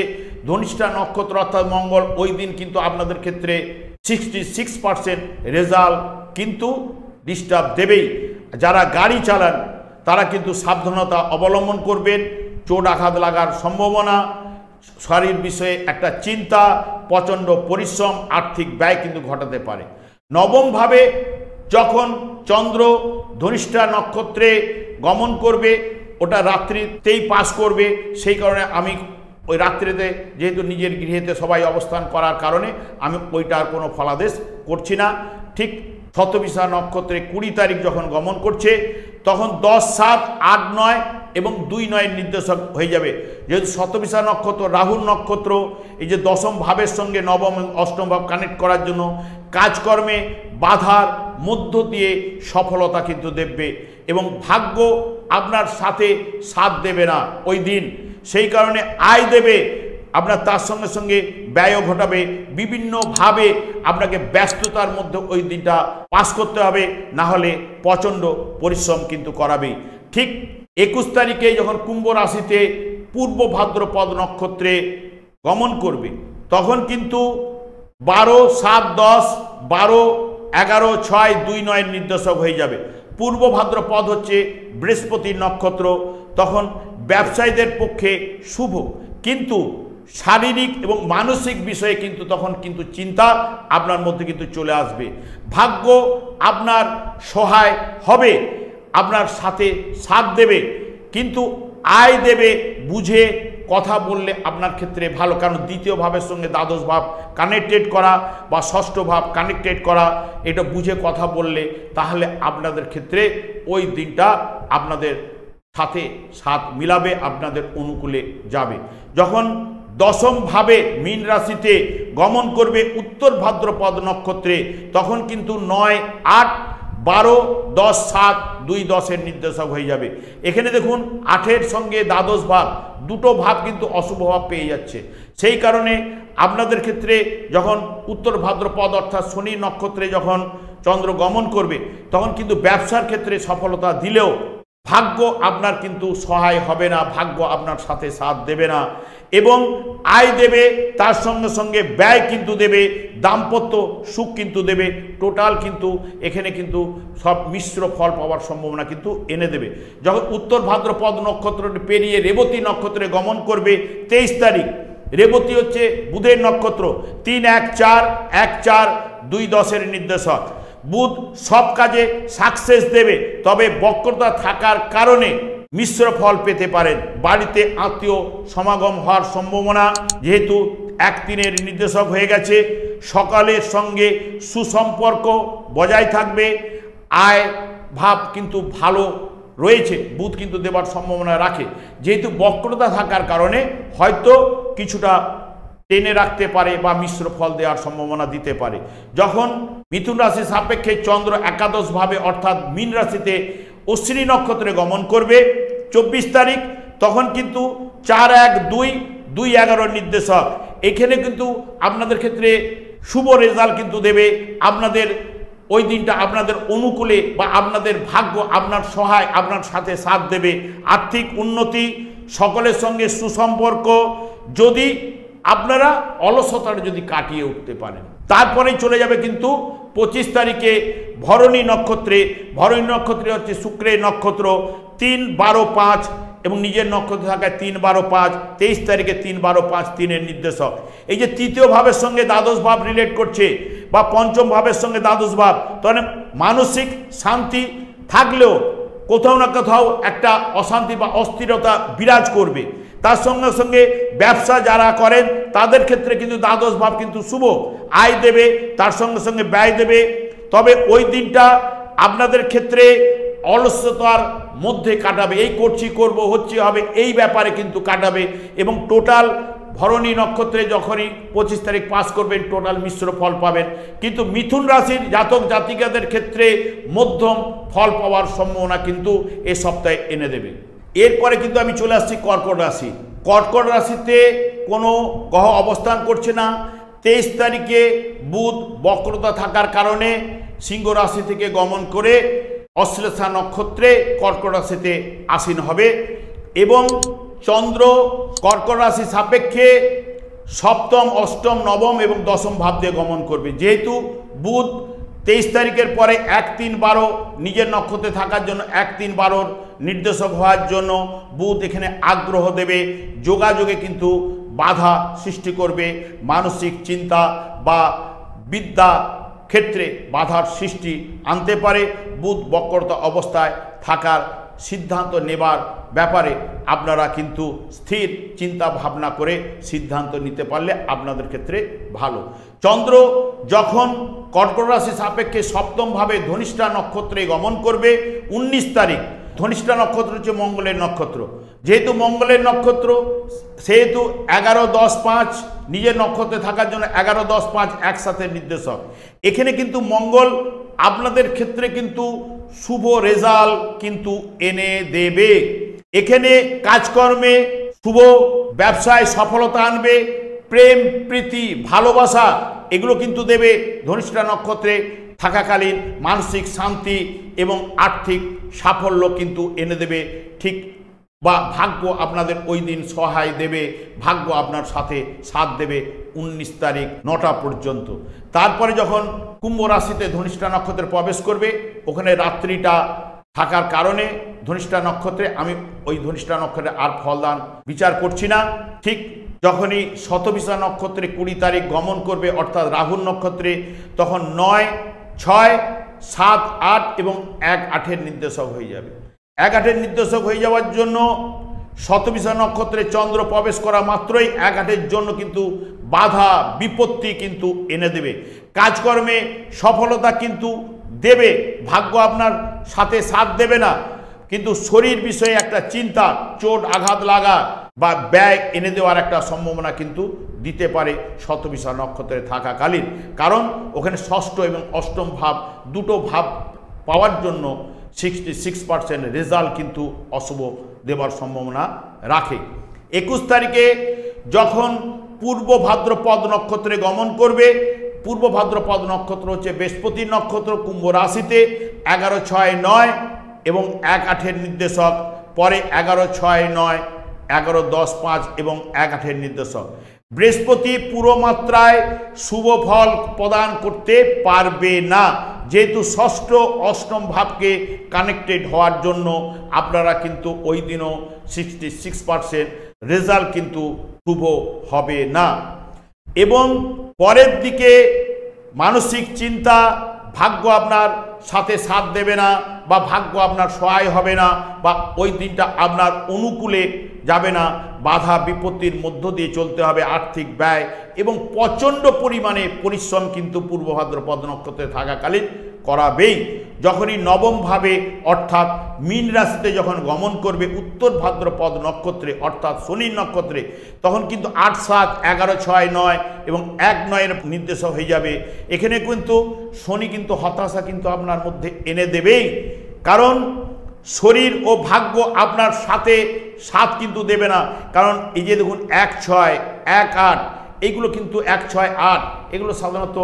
ধনিষ্ঠা নক্ষত্র অর্থাৎ মঙ্গল, ওই দিন কিন্তু আপনাদের ক্ষেত্রে 66% রেজাল্ট কিন্তু ডিস্টার্ব দেবেই। যারা গাড়ি চালান তারা কিন্তু সাবধানতা অবলম্বন করবেন। চোট আঘাত লাগার সম্ভাবনা, শরীর বিষয়ে একটা চিন্তা, প্রচণ্ড পরিশ্রম, আর্থিক ব্যয় কিন্তু ঘটাতে পারে। নবম ভাবে যখন চন্দ্র ধনিষ্ঠা নক্ষত্রে গমন করবে, ওটা রাত্রিতেই পাস করবে। সেই কারণে আমি ওই রাত্রিতে যেহেতু নিজের গৃহেতে সবাই অবস্থান করার কারণে আমি ওইটার কোনো ফলাদেশ করছি না। ঠিক শতবিশা নক্ষত্রে 20 তারিখ যখন গমন করছে তখন 10-7-8-9 এবং 2-9-এর নির্দেশক হয়ে যাবে। যেহেতু শতবিশা নক্ষত্র রাহুর নক্ষত্র, এই যে দশম ভাবের সঙ্গে নবম এবং অষ্টম ভাব কানেক্ট করার জন্য কাজকর্মে বাধার মধ্য দিয়ে সফলতা কিন্তু দেবে এবং ভাগ্য আপনার সাথে সাথ দেবে না ওই দিন। সেই কারণে আয় দেবে আপনার, তার সঙ্গে সঙ্গে ব্যয়ও ঘটাবে। বিভিন্নভাবে আপনাকে ব্যস্ততার মধ্যে ওই দিনটা পাস করতে হবে, না হলে প্রচণ্ড পরিশ্রম কিন্তু করাবেই। ঠিক 21 তারিখে যখন কুম্ভ রাশিতে পূর্ব ভাদ্রপদ নক্ষত্রে গমন করবে তখন কিন্তু 12-7-10 12-11-6-2-9-এর নির্দেশক হয়ে যাবে। পূর্ব ভাদ্রপদ হচ্ছে বৃহস্পতির নক্ষত্র, তখন ব্যবসায়ীদের পক্ষে শুভ, কিন্তু শারীরিক এবং মানসিক বিষয়ে কিন্তু তখন কিন্তু চিন্তা আপনার মধ্যে কিন্তু চলে আসবে। ভাগ্য আপনার সহায় হবে, আপনার সাথে সাথ দেবে, কিন্তু আয় দেবে বুঝে কথা বললে আপনার ক্ষেত্রে ভালো। কারণ দ্বিতীয় ভাবের সঙ্গে দ্বাদশ ভাব কানেক্টেড করা বা ষষ্ঠ ভাব কানেক্টেড করা, এটা বুঝে কথা বললে তাহলে আপনাদের ক্ষেত্রে ওই দিনটা আপনাদের সাথে সাথ মিলাবে, আপনাদের অনুকূলে যাবে। যখন দশম ভাবে মীন রাশিতে গমন করবে উত্তর ভাদ্রপদ নক্ষত্রে তখন কিন্তু 9-8 12, 10, 7, 2, 10-এর নির্দেশক হয়ে যাবে। এখানে দেখুন 8-এর সঙ্গে দ্বাদশ ভাব, দুটো ভাব কিন্তু অশুভ ভাব পেয়ে যাচ্ছে। সেই কারণে আপনাদের ক্ষেত্রে যখন উত্তর ভাদ্রপদ অর্থাৎ শনি নক্ষত্রে যখন চন্দ্র গমন করবে তখন কিন্তু ব্যবসার ক্ষেত্রে সফলতা দিলেও ভাগ্য আপনার কিন্তু সহায় হবে না, ভাগ্য আপনার সাথে সাথ দেবে না এবং আয় দেবে, তার সঙ্গে সঙ্গে ব্যয় কিন্তু দেবে, দাম্পত্য সুখ কিন্তু দেবে। টোটাল কিন্তু এখানে কিন্তু সব মিশ্র ফল পাওয়ার সম্ভাবনা কিন্তু এনে দেবে। যখন উত্তর ভাদ্রপদ নক্ষত্রটি পেরিয়ে রেবতী নক্ষত্রে গমন করবে 23 তারিখ, রেবতী হচ্ছে বুধের নক্ষত্র, 3, 1, 4, 1, 4, 2, 10-এর নির্দেশক। বুধ সব কাজে সাকসেস দেবে, তবে বক্রতা থাকার কারণে মিশ্র ফল পেতে পারেন। বাড়িতে আত্মীয় সমাগম হওয়ার সম্ভাবনা, যেহেতু 1, 3-এর নির্দেশক হয়ে গেছে, সকালের সঙ্গে সুসম্পর্ক বজায় থাকবে। আয় ভাব কিন্তু ভালো রয়েছে, বুধ কিন্তু দেবার সম্ভাবনা রাখে। যেহেতু বক্রতা থাকার কারণে হয়তো কিছুটা টেনে রাখতে পারে বা মিশ্র ফল দেওয়ার সম্ভাবনা দিতে পারে। যখন মিথুন রাশি সাপেক্ষে চন্দ্র একাদশ ভাবে অর্থাৎ মীন রাশিতে অশ্বিনী নক্ষত্রে গমন করবে 24 তারিখ, তখন কিন্তু 4, 1, 2, 2, 11-এর নির্দেশক। এখানে কিন্তু আপনাদের ক্ষেত্রে শুভ রেজাল্ট কিন্তু দেবে। আপনাদের ওই দিনটা আপনাদের অনুকূলে বা আপনাদের ভাগ্য আপনার সহায়, আপনার সাথে সাথ দেবে। আর্থিক উন্নতি, সকলের সঙ্গে সুসম্পর্ক, যদি আপনারা অলসতার যদি কাটিয়ে উঠতে পারেন। তারপরেই চলে যাবে কিন্তু 25 তারিখে ভরণী নক্ষত্রে। ভরণী নক্ষত্রে হচ্ছে শুক্রের নক্ষত্র, 3, 12, 5 এবং নিজের নক্ষত্র থাকায় 3, 12, 5, 23 তারিখে 3, 12, 5, 3-এর নির্দেশক। এই যে তৃতীয় ভাবের সঙ্গে দ্বাদশ ভাব রিলেট করছে বা পঞ্চম ভাবের সঙ্গে দ্বাদশ ভাব, তাহলে মানসিক শান্তি থাকলেও কোথাও না কোথাও একটা অশান্তি বা অস্থিরতা বিরাজ করবে। তার সঙ্গে সঙ্গে ব্যবসা যারা করেন তাদের ক্ষেত্রে কিন্তু দ্বাদশ ভাব কিন্তু শুভ, আয় দেবে, তার সঙ্গে সঙ্গে ব্যয় দেবে। তবে ওই দিনটা আপনাদের ক্ষেত্রে অলসতার মধ্যে কাটাবে, এই করছি করব হচ্ছে হবে এই ব্যাপারে কিন্তু কাটাবে এবং টোটাল ভরণী নক্ষত্রে যখনই 25 তারিখ পাস করবেন টোটাল মিশ্র ফল পাবেন। কিন্তু মিথুন রাশির জাতক জাতিকাদের ক্ষেত্রে মধ্যম ফল পাওয়ার সম্ভাবনা কিন্তু এ সপ্তাহে এনে দেবে। এরপরে কিন্তু আমি চলে আসছি কর্কট রাশি। কর্কট রাশিতে কোনো গ্রহ অবস্থান করছে না। 23 তারিখে বুধ বক্রতা থাকার কারণে সিংহ রাশি থেকে গমন করে অশ্লেষা নক্ষত্রে কর্কট রাশিতে আসীন হবে এবং চন্দ্র কর্কট রাশি সাপেক্ষে সপ্তম, অষ্টম, নবম এবং দশম ভাব দিয়ে গমন করবে। যেহেতু বুধ 23 তারিখের পরে 1, 3, 12 নিজের নক্ষত্রে থাকার জন্য 1, 3, 12-র নির্দেশক হওয়ার জন্য বুধ এখানে আগ্রহ দেবে, যোগাযোগে কিন্তু বাধা সৃষ্টি করবে, মানসিক চিন্তা বা বিদ্যা ক্ষেত্রে বাধার সৃষ্টি আনতে পারে। বুধ বক্রতা অবস্থায় থাকার সিদ্ধান্ত নেবার ব্যাপারে আপনারা কিন্তু স্থির চিন্তা ভাবনা করে সিদ্ধান্ত নিতে পারলে আপনাদের ক্ষেত্রে ভালো। চন্দ্র যখন কর্কট রাশি সাপেক্ষে সপ্তমভাবে ধনিষ্ঠা নক্ষত্রে গমন করবে 19 তারিখ। ধনিষ্ঠা নক্ষত্র হচ্ছে মঙ্গলের নক্ষত্র, যেহেতু মঙ্গলের নক্ষত্র সেহেতু 11, 10, 5 নিজের নক্ষত্রে থাকার জন্য 11, 10, 5 একসাথে নির্দেশক। এখানে কিন্তু মঙ্গল আপনাদের ক্ষেত্রে কিন্তু শুভ রেজাল্ট কিন্তু এনে দেবে। এখানে কাজকর্মে শুভ, ব্যবসায় সফলতা আনবে, প্রেম প্রীতি ভালোবাসা এগুলো কিন্তু দেবে। ধনিষ্ঠা নক্ষত্রে থাকাকালীন মানসিক শান্তি এবং আর্থিক সাফল্য কিন্তু এনে দেবে। ঠিক বা ভাগ্য আপনাদের ওই দিন সহায় দেবে, ভাগ্য আপনার সাথে সাথ দেবে 19 তারিখ 9টা পর্যন্ত। তারপরে যখন কুম্ভ রাশিতে ধনিষ্ঠা নক্ষত্রে প্রবেশ করবে ওখানে রাত্রিটা থাকার কারণে ধনিষ্ঠা নক্ষত্রে আমি ওই ধনিষ্ঠা নক্ষত্রে আর ফলদান বিচার করছি না। ঠিক যখনই শতবিশা নক্ষত্রে 20 তারিখ গমন করবে অর্থাৎ রাহুর নক্ষত্রে তখন 9, 6, 7, 8 এবং 1, 8-এর নির্দেশক হয়ে যাবে। 1, 8-এর নির্দেশক হয়ে যাওয়ার জন্য শতবিশা নক্ষত্রে চন্দ্র প্রবেশ করা মাত্রই 1, 8-এর জন্য কিন্তু বাধা বিপত্তি কিন্তু এনে দেবে। কাজকর্মে সফলতা কিন্তু দেবে, ভাগ্য আপনার সাথে সাথ দেবে না, কিন্তু শরীর বিষয়ে একটা চিন্তা, চোট আঘাত লাগা বা ব্যয় এনে দেওয়ার একটা সম্ভাবনা কিন্তু দিতে পারে শতবিশা নক্ষত্রে থাকাকালীন। কারণ ওখানে ষষ্ঠ এবং অষ্টম ভাব দুটো ভাব পাওয়ার জন্য 66% রেজাল্ট কিন্তু অশুভ দেবার সম্ভাবনা রাখে। 21 তারিখে যখন পূর্ব ভাদ্রপদ নক্ষত্রে গমন করবে, পূর্ব ভাদ্রপদ নক্ষত্র হচ্ছে বৃহস্পতি নক্ষত্র, কুম্ভ রাশিতে 11-6-9 এবং 1-8 নির্দেশক, পরে 11-6-9, 11-10-5 এবং 1-8 নির্দেশক। বৃহস্পতি পুরো মাত্রায় শুভ ফল প্রদান করতে পারবে না, যেহেতু ষষ্ঠ অষ্টম ভাবকে কানেক্টেড হওয়ার জন্য আপনারা কিন্তু ওই দিনও 66% রেজাল্ট কিন্তু শুভ হবে না। এবং পরের দিকে মানসিক চিন্তা, ভাগ্য আপনার সাথে সাথ দেবে না বা ভাগ্য আপনার সহায় হবে না বা ওই দিনটা আপনার অনুকূলে যাবে না, বাধা বিপত্তির মধ্য দিয়ে চলতে হবে, আর্থিক ব্যয় এবং প্রচণ্ড পরিমাণে পরিশ্রম কিন্তু পূর্ব ভাদ্রপদ নক্ষত্রে থাকাকালীন করাবেই। যখনই নবমভাবে অর্থাৎ মীন রাশিতে যখন গমন করবে উত্তর ভাদ্রপদ নক্ষত্রে অর্থাৎ শনির নক্ষত্রে, তখন কিন্তু 8-7, 11-6-9 এবং 1-9 নির্দেশক হয়ে যাবে। এখানে কিন্তু শনি কিন্তু হতাশা কিন্তু আপনার মধ্যে এনে দেবেই, কারণ শরীর ও ভাগ্য আপনার সাথে সাথ কিন্তু দেবে না। কারণ এই যে দেখুন 1-6, 1-8 এইগুলো কিন্তু 1-6-8 এগুলো সাধারণত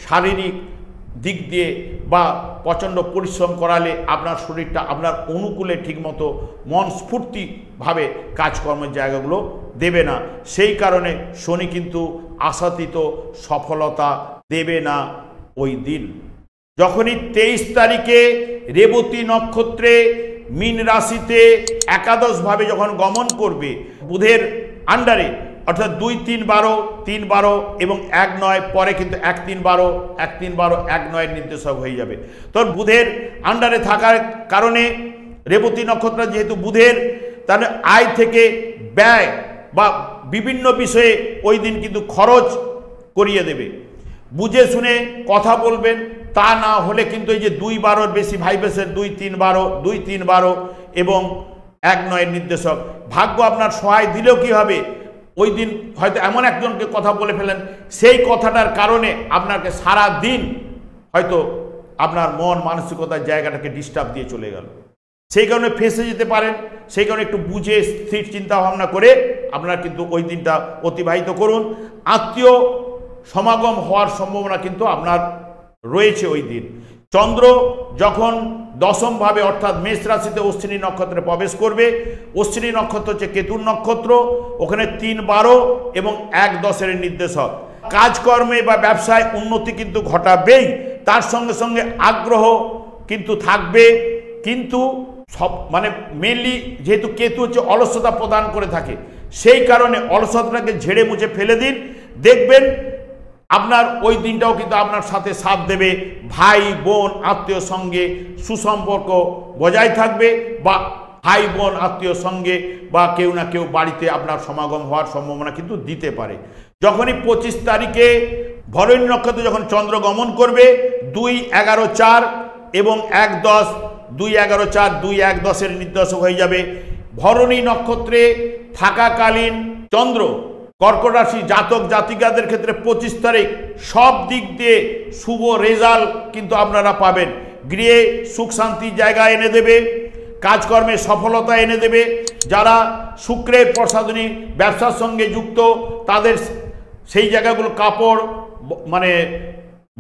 শারীরিক দিক দিয়ে বা প্রচণ্ড পরিশ্রম করালে আপনার শরীরটা আপনার অনুকূলে ঠিকমতো মন স্ফূর্তিভাবে কাজকর্মের জায়গাগুলো দেবে না। সেই কারণে শনি কিন্তু আশাতীত সফলতা দেবে না ওই দিন। যখনই 23 তারিখে রেবতী নক্ষত্রে মীন রাশিতে একাদশভাবে যখন গমন করবে বুধের আন্ডারে অর্থাৎ 2-3-12, 3-12 এবং 1-9, পরে কিন্তু 1-3-12, 1-3-12, 1-9 নির্দেশক হয়ে যাবে। তো বুধের আন্ডারে থাকার কারণে রেবতী নক্ষত্র যেহেতু বুধের, তাহলে আয় থেকে ব্যয় বা বিভিন্ন বিষয়ে ওই দিন কিন্তু খরচ করিয়ে দেবে। বুঝে শুনে কথা বলবেন, তা না হলে কিন্তু এই যে 2-12 বেশি ভাইব্রেশন, 2-3-12, 2-3-12 এবং 1-9 নির্দেশক, ভাগ্য আপনার সহায় দিলেও কি হবে, ওই দিন হয়তো এমন একজনকে কথা বলে ফেলেন, সেই কথাটার কারণে আপনাকে সারা দিন হয়তো আপনার মন মানসিকতার জায়গাটাকে ডিস্টার্ব দিয়ে চলে গেল। সেই কারণে ফেঁসে যেতে পারেন। সেই কারণে একটু বুঝে স্থির চিন্তা ভাবনা করে আপনারা কিন্তু ওই দিনটা অতিবাহিত করুন। আত্মীয় সমাগম হওয়ার সম্ভাবনা কিন্তু আপনার রয়েছে ওই দিন। চন্দ্র যখন দশমভাবে অর্থাৎ মেষ রাশিতে অশ্বিনী নক্ষত্রে প্রবেশ করবে, অশ্বিনী নক্ষত্র হচ্ছে কেতুর নক্ষত্র, ওখানে 3-12 এবং 1-10 নির্দেশক। কাজকর্মে বা ব্যবসায় উন্নতি কিন্তু ঘটাবেই, তার সঙ্গে সঙ্গে আগ্রহ কিন্তু থাকবে, কিন্তু সব মানে মেনলি যেহেতু কেতু হচ্ছে অলসতা প্রদান করে থাকে, সেই কারণে অলসতাটাকে ঝেড়ে মুছে ফেলে দিন, দেখবেন আপনার ওই দিনটাও কিন্তু আপনার সাথে সাথ দেবে। ভাই বোন আত্মীয় সঙ্গে সুসম্পর্ক বজায় থাকবে বা ভাই বোন আত্মীয় সঙ্গে বা কেউ না কেউ বাড়িতে আপনার সমাগম হওয়ার সম্ভাবনা কিন্তু দিতে পারে। যখনই 25 তারিখে ভরণী নক্ষত্রে যখন চন্দ্র গমন করবে 2-11-4 এবং 1-10, 2-11-4, 2-1-10 নির্দেশক হয়ে যাবে। ভরণী নক্ষত্রে থাকাকালীন চন্দ্র কর্কট রাশি জাতক জাতিকাদের ক্ষেত্রে 25 তারিখ সব দিক দিয়ে শুভ রেজাল্ট কিন্তু আপনারা পাবেন। গৃহে সুখ শান্তি জায়গা এনে দেবে, কাজকর্মে সফলতা এনে দেবে। যারা শুক্রের প্রসাধনী ব্যবসার সঙ্গে যুক্ত তাদের সেই জায়গাগুলো কাপড় মানে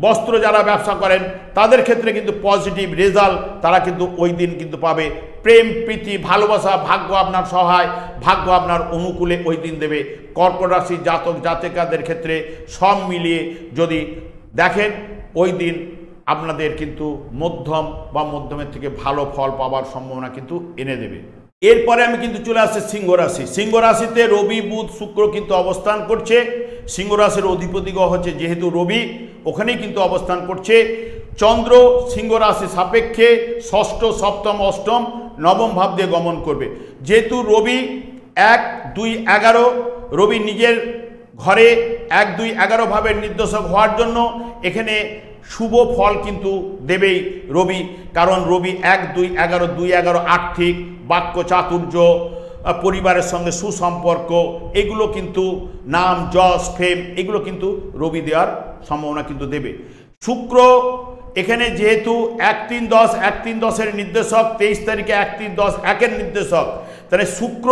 বস্ত্র যারা ব্যবসা করেন তাদের ক্ষেত্রে কিন্তু পজিটিভ রেজাল্ট তারা কিন্তু ওই দিন কিন্তু পাবে। প্রেম প্রীতি ভালোবাসা ভাগ্য আপনার সহায়, ভাগ্য আপনার অনুকূলে ওই দিন দেবে। কর্কট রাশি জাতক জাতিকাদের ক্ষেত্রে সব মিলিয়ে যদি দেখেন ওই দিন আপনাদের কিন্তু মধ্যম বা মধ্যমের থেকে ভালো ফল পাওয়ার সম্ভাবনা কিন্তু এনে দেবে। এরপরে আমি কিন্তু চলে আসছি সিংহ রাশি। সিংহ রাশিতে রবি বুধ শুক্র কিন্তু অবস্থান করছে। সিংহ রাশির অধিপতি গ্রহ হচ্ছে যেহেতু রবি, ওখানেই কিন্তু অবস্থান করছে। চন্দ্র সিংহ রাশি সাপেক্ষে ষষ্ঠ সপ্তম অষ্টম নবম ভাব দিয়ে গমন করবে। যেহেতু রবি 1-2-11 রবি নিজের ঘরে 1-2-11 ভাবের নির্দেশক হওয়ার জন্য এখানে শুভ ফল কিন্তু দেবেই রবি। কারণ রবি 1-2-11, 2-11 আর্থিক বাক্য চাতুর্য পরিবারের সঙ্গে সুসম্পর্ক, এগুলো কিন্তু নাম যশ ফেম এগুলো কিন্তু রবি দেওয়ার সম্ভাবনা কিন্তু দেবে। শুক্র এখানে যেহেতু 1-3-10 1-3-10-এর নির্দেশক, 23 তারিখে 1-3-10-1-এর নির্দেশক, তাহলে শুক্র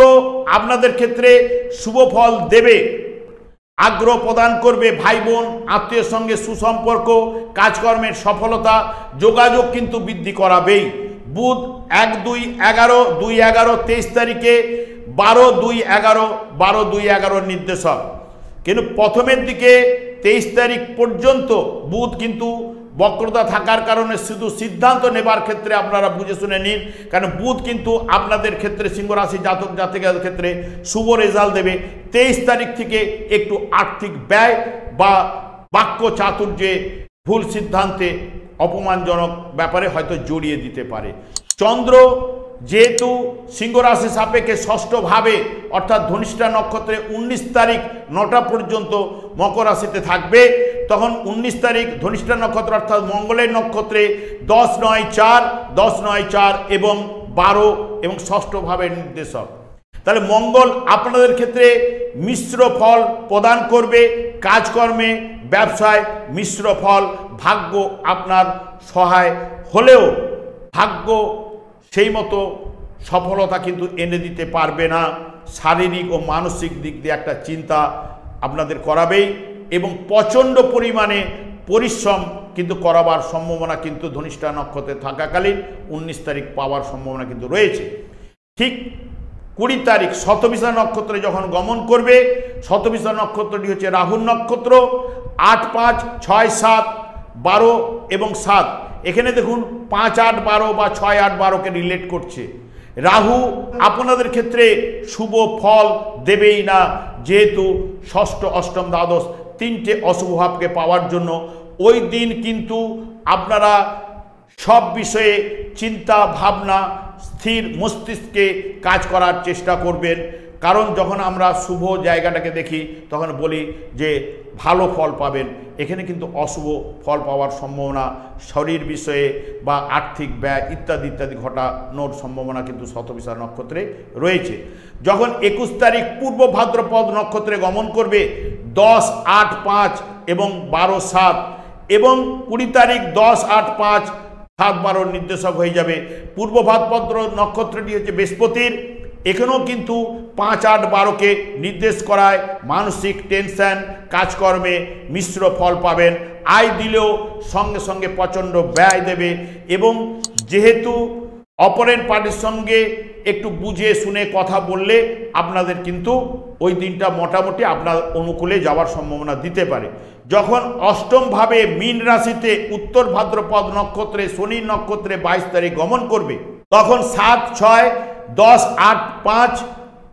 আপনাদের ক্ষেত্রে শুভ ফল দেবে, আগ্রহ প্রদান করবে, ভাই বোন আত্মীয়ের সঙ্গে সুসম্পর্ক, কাজকর্মের সফলতা, যোগাযোগ কিন্তু বৃদ্ধি করাবেই। বুধ 1-2-11 2-11 23 তারিখে 12-2-11 12-2-11 নির্দেশক, কিন্তু প্রথমের দিকে 23 তারিখ পর্যন্ত বুধ কিন্তু বক্রতা থাকার কারণে শুধু সিদ্ধান্ত নেবার ক্ষেত্রে আপনারা বুঝে শুনে নিন, কারণ বুধ কিন্তু আপনাদের ক্ষেত্রে সিংহ রাশি জাতক জাতিকাদের ক্ষেত্রে শুভ রেজাল্ট দেবে। 23 তারিখ থেকে একটু আর্থিক ব্যয় বা বাক্য চাতুর্যে, ভুল সিদ্ধান্তে, অপমানজনক ব্যাপারে হয়তো জড়িয়ে দিতে পারে। চন্দ্র যেহেতু সিংহ রাশি সাপেক্ষে ষষ্ঠভাবে অর্থাৎ ধনিষ্ঠা নক্ষত্রে 19 তারিখ 9টা পর্যন্ত মকর রাশিতে থাকবে, তখন 19 তারিখ ধনিষ্ঠা নক্ষত্র অর্থাৎ মঙ্গলের নক্ষত্রে 10-9-4 10-9-4 এবং 12 এবং ষষ্ঠভাবের নির্দেশক। তাহলে মঙ্গল আপনাদের ক্ষেত্রে মিশ্র ফল প্রদান করবে, কাজকর্মে ব্যবসায় মিশ্র ফল, ভাগ্য আপনার সহায় হলেও ভাগ্য সেই মতো সফলতা কিন্তু এনে দিতে পারবে না। শারীরিক ও মানসিক দিক দিয়ে একটা চিন্তা আপনাদের করাবেই এবং প্রচণ্ড পরিমাণে পরিশ্রম কিন্তু করাবার সম্ভাবনা কিন্তু ধনিষ্ঠা নক্ষত্রে থাকাকালীন 19 তারিখ পাওয়ার সম্ভাবনা কিন্তু রয়েছে। ঠিক 20 তারিখ শতভিষা নক্ষত্রে যখন গমন করবে, শতভিষা নক্ষত্রটি হচ্ছে রাহুর নক্ষত্র, 8-5 6-7 12 এবং 7, এখানে দেখুন 5-8-12 বা 6-8-12কে রিলেট করছে। রাহু আপনাদের ক্ষেত্রে শুভ ফল দেবেই না, যেহেতু ষষ্ঠ অষ্টম দ্বাদশ তিনটে অশুভ ভাবকে পাওয়ার জন্য ওই দিন কিন্তু আপনারা সব বিষয়ে চিন্তা ভাবনা স্থির মস্তিষ্কে কাজ করার চেষ্টা করবেন, কারণ যখন আমরা শুভ জায়গাটাকে দেখি তখন বলি যে ভালো ফল পাবেন, এখানে কিন্তু অশুভ ফল পাওয়ার সম্ভাবনা, শরীর বিষয়ে বা আর্থিক ব্যয় ইত্যাদি ইত্যাদি ঘটানোর সম্ভাবনা কিন্তু শতভিষা নক্ষত্রে রয়েছে। যখন 21 তারিখ পূর্ব ভাদ্রপদ নক্ষত্রে গমন করবে 10-8-5 এবং 12-7 এবং 20 তারিখ 10-8-5 7-12 নির্দেশক হয়ে যাবে। পূর্ব ভাদ্রপদ নক্ষত্রটি হচ্ছে বৃহস্পতির, এখানেও কিন্তু 5-8-12কে নির্দেশ করায় মানসিক টেনশন, কাজকর্মে মিশ্র ফল পাবেন, আয় দিলেও সঙ্গে সঙ্গে প্রচণ্ড ব্যয় দেবে এবং যেহেতু অপরের পার্টির সঙ্গে একটু বুঝে শুনে কথা বললে আপনাদের কিন্তু ওই দিনটা মোটামুটি আপনার অনুকূলে যাওয়ার সম্ভাবনা দিতে পারে। যখন অষ্টমভাবে মীন রাশিতে উত্তর ভাদ্রপদ নক্ষত্রে শনি নক্ষত্রে 22 তারিখ গমন করবে, তখন 7-6-10-8-5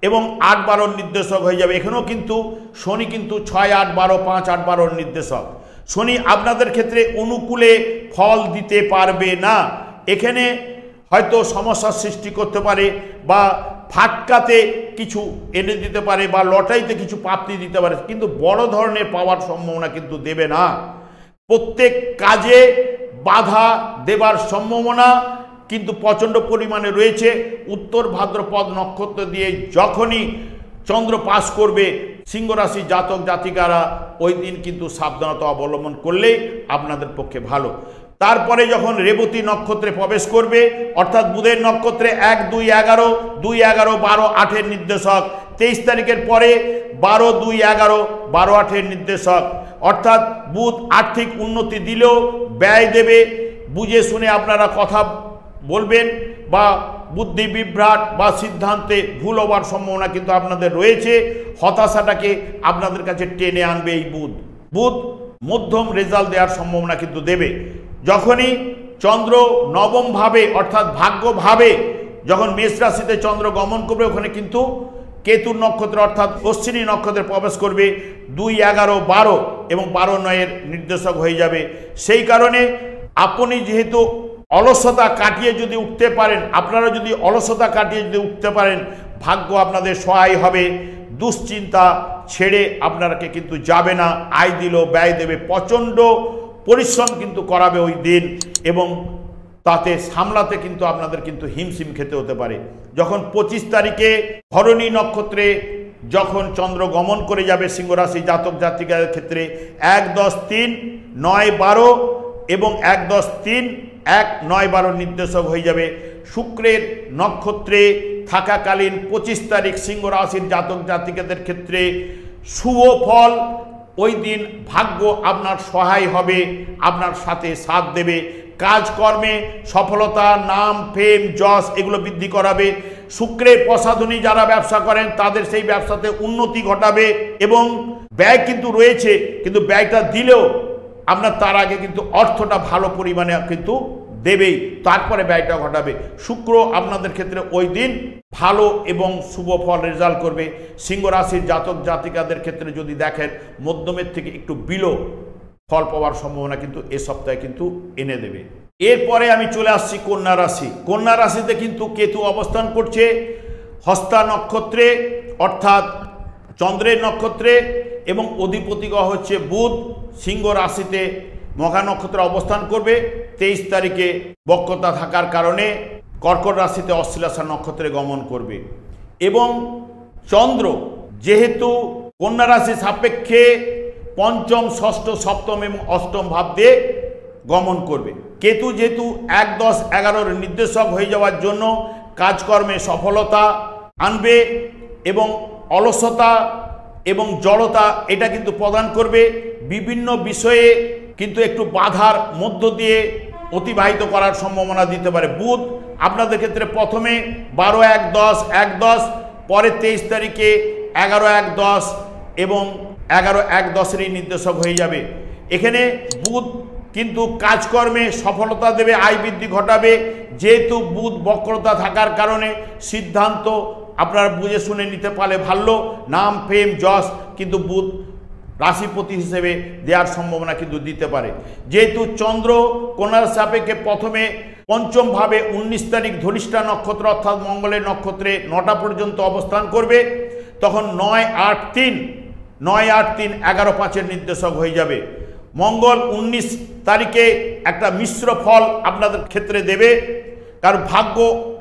এবং 8-12 নির্দেশক হয়ে যাবে। এখানেও কিন্তু শনি কিন্তু 6-8-12 5-8-12 নির্দেশক। শনি আপনাদের ক্ষেত্রে অনুকূলে ফল দিতে পারবে না, এখানে হয়তো সমস্যার সৃষ্টি করতে পারে বা ফাটকাতে কিছু এনে দিতে পারে বা লটারিতে কিছু প্রাপ্তি দিতে পারে, কিন্তু বড় ধরনের পাওয়ার সম্ভাবনা কিন্তু দেবে না। প্রত্যেক কাজে বাধা দেবার সম্ভাবনা কিন্তু প্রচণ্ড পরিমাণে রয়েছে। উত্তর ভাদ্রপদ নক্ষত্র দিয়ে যখনই চন্দ্র পাস করবে, সিংহ রাশি জাতক জাতিকারা ওই দিন কিন্তু সাবধানতা অবলম্বন করলেই আপনাদের পক্ষে ভালো। তারপরে যখন রেবতী নক্ষত্রে প্রবেশ করবে অর্থাৎ বুধের নক্ষত্রে 1-2-11 2-11-12-8-এর নির্দেশক, 23 তারিখের পরে 12-2-11 12-8-এর নির্দেশক, অর্থাৎ বুধ আর্থিক উন্নতি দিলেও ব্যয় দেবে, বুঝে শুনে আপনারা কথা বলবেন বা বুদ্ধি বিভ্রাট বা সিদ্ধান্তে ভুল হওয়ার সম্ভাবনা কিন্তু আপনাদের রয়েছে। হতাশাটাকে আপনাদের কাছে টেনে আনবে এই বুধ। বুধ মধ্যম রেজাল্ট দেওয়ার সম্ভাবনা কিন্তু দেবে। যখনই চন্দ্র নবমভাবে অর্থাৎ ভাগ্যভাবে যখন মেষ রাশিতে চন্দ্র গমন করবে, ওখানে কিন্তু কেতুর নক্ষত্র অর্থাৎ অশ্বিনী নক্ষত্রে প্রবেশ করবে 2-11-12 এবং 12-9-এর নির্দেশক হয়ে যাবে। সেই কারণে আপনি যেহেতু অলসতা কাটিয়ে যদি উঠতে পারেন, আপনারা যদি অলসতা কাটিয়ে যদি উঠতে পারেন, ভাগ্য আপনাদের সহায় হবে, দুশ্চিন্তা ছেড়ে আপনাকে কিন্তু যাবে না, আয় দিল ব্যয় দেবে, প্রচণ্ড পরিশ্রম কিন্তু করাবে ওই দিন এবং তাতে সামলাতে কিন্তু আপনাদের কিন্তু হিমশিম খেতে হতে পারে। যখন 25 তারিখে ভরণী নক্ষত্রে যখন চন্দ্র গমন করে যাবে সিংহ রাশি জাতক জাতিকাদের ক্ষেত্রে 1, 10, 3, 9, 12 এবং 1, 10, 3, 1, 9, 12 নির্দেশক হয়ে যাবে। শুক্রের নক্ষত্রে থাকাকালীন 25 তারিখ সিংহ রাশির জাতক জাতিকাদের ক্ষেত্রে শুভ ফল, ওই দিন ভাগ্য আপনার সহায় হবে, আপনার সাথে সাথ দেবে, কাজকর্মে সফলতা, নাম, ফেম, যশ এগুলো বৃদ্ধি করাবে। শুক্রের প্রসাধনী যারা ব্যবসা করেন তাদের সেই ব্যবসাতে উন্নতি ঘটাবে এবং ব্যয় কিন্তু রয়েছে, কিন্তু ব্যয়টা দিলেও আপনার তার আগে কিন্তু অর্থটা ভালো পরিমাণে কিন্তু দেবেই, তারপরে ব্যয়টা ঘটাবে। শুক্র আপনাদের ক্ষেত্রে ওই দিন ভালো এবং শুভ ফল রেজাল্ট করবে। সিংহ রাশির জাতক জাতিকাদের ক্ষেত্রে যদি দেখেন মধ্যমের থেকে একটু বিলো ফল পাওয়ার সম্ভাবনা কিন্তু এ সপ্তাহে কিন্তু এনে দেবে। এরপরে আমি চলে আসছি কন্যা রাশি। কন্যা রাশিতে কিন্তু কেতু অবস্থান করছে হস্তা নক্ষত্রে অর্থাৎ চন্দ্রের নক্ষত্রে এবং অধিপতি গ্রহ হচ্ছে বুধ। সিংহ রাশিতে মঘা নক্ষত্রে অবস্থান করবে। 23 তারিখে বক্রতা থাকার কারণে কর্কট রাশিতে অশ্লেষা নক্ষত্রে গমন করবে এবং চন্দ্র যেহেতু কন্যা রাশি সাপেক্ষে পঞ্চম, ষষ্ঠ, সপ্তম এবং অষ্টম ভাব দিয়ে গমন করবে। কেতু যেহেতু 1, 10, 11 নির্দেশক হয়ে যাওয়ার জন্য কাজকর্মে সফলতা আনবে এবং অলসতা এবং জড়তা এটা কিন্তু প্রদান করবে। বিভিন্ন বিষয়ে কিন্তু একটু বাধার মধ্য দিয়ে অতিবাহিত করার সম্ভাবনা দিতে পারে। বুধ আপনাদের ক্ষেত্রে প্রথমে 12, 1, 10, 1, 10, পরে 23 তারিখে 11, 1, 10 এবং 11, 1, 10 নির্দেশক হয়ে যাবে। এখানে বুধ কিন্তু কাজকর্মে সফলতা দেবে, আয় বৃদ্ধি ঘটাবে। যেহেতু বুধ বক্রতা থাকার কারণে সিদ্ধান্ত আপনারা বুঝে শুনে নিতে পারলে ভালো, নাম, ফেম, যশ কিন্তু বুধ রাশিপতি হিসেবে দেওয়ার সম্ভাবনা কিন্তু দিতে পারে। যেহেতু চন্দ্র কন্যার সাপেক্ষে প্রথমে পঞ্চম ভাবে 19 তারিখ ধনিষ্ঠা নক্ষত্র অর্থাৎ মঙ্গলের নক্ষত্রে 9টা পর্যন্ত অবস্থান করবে, তখন 9, 8, 3, 9, 8, 3, 11, 5 নির্দেশক হয়ে যাবে। মঙ্গল 19 তারিখে একটা মিশ্র ফল আপনাদের ক্ষেত্রে দেবে, কারণ ভাগ্য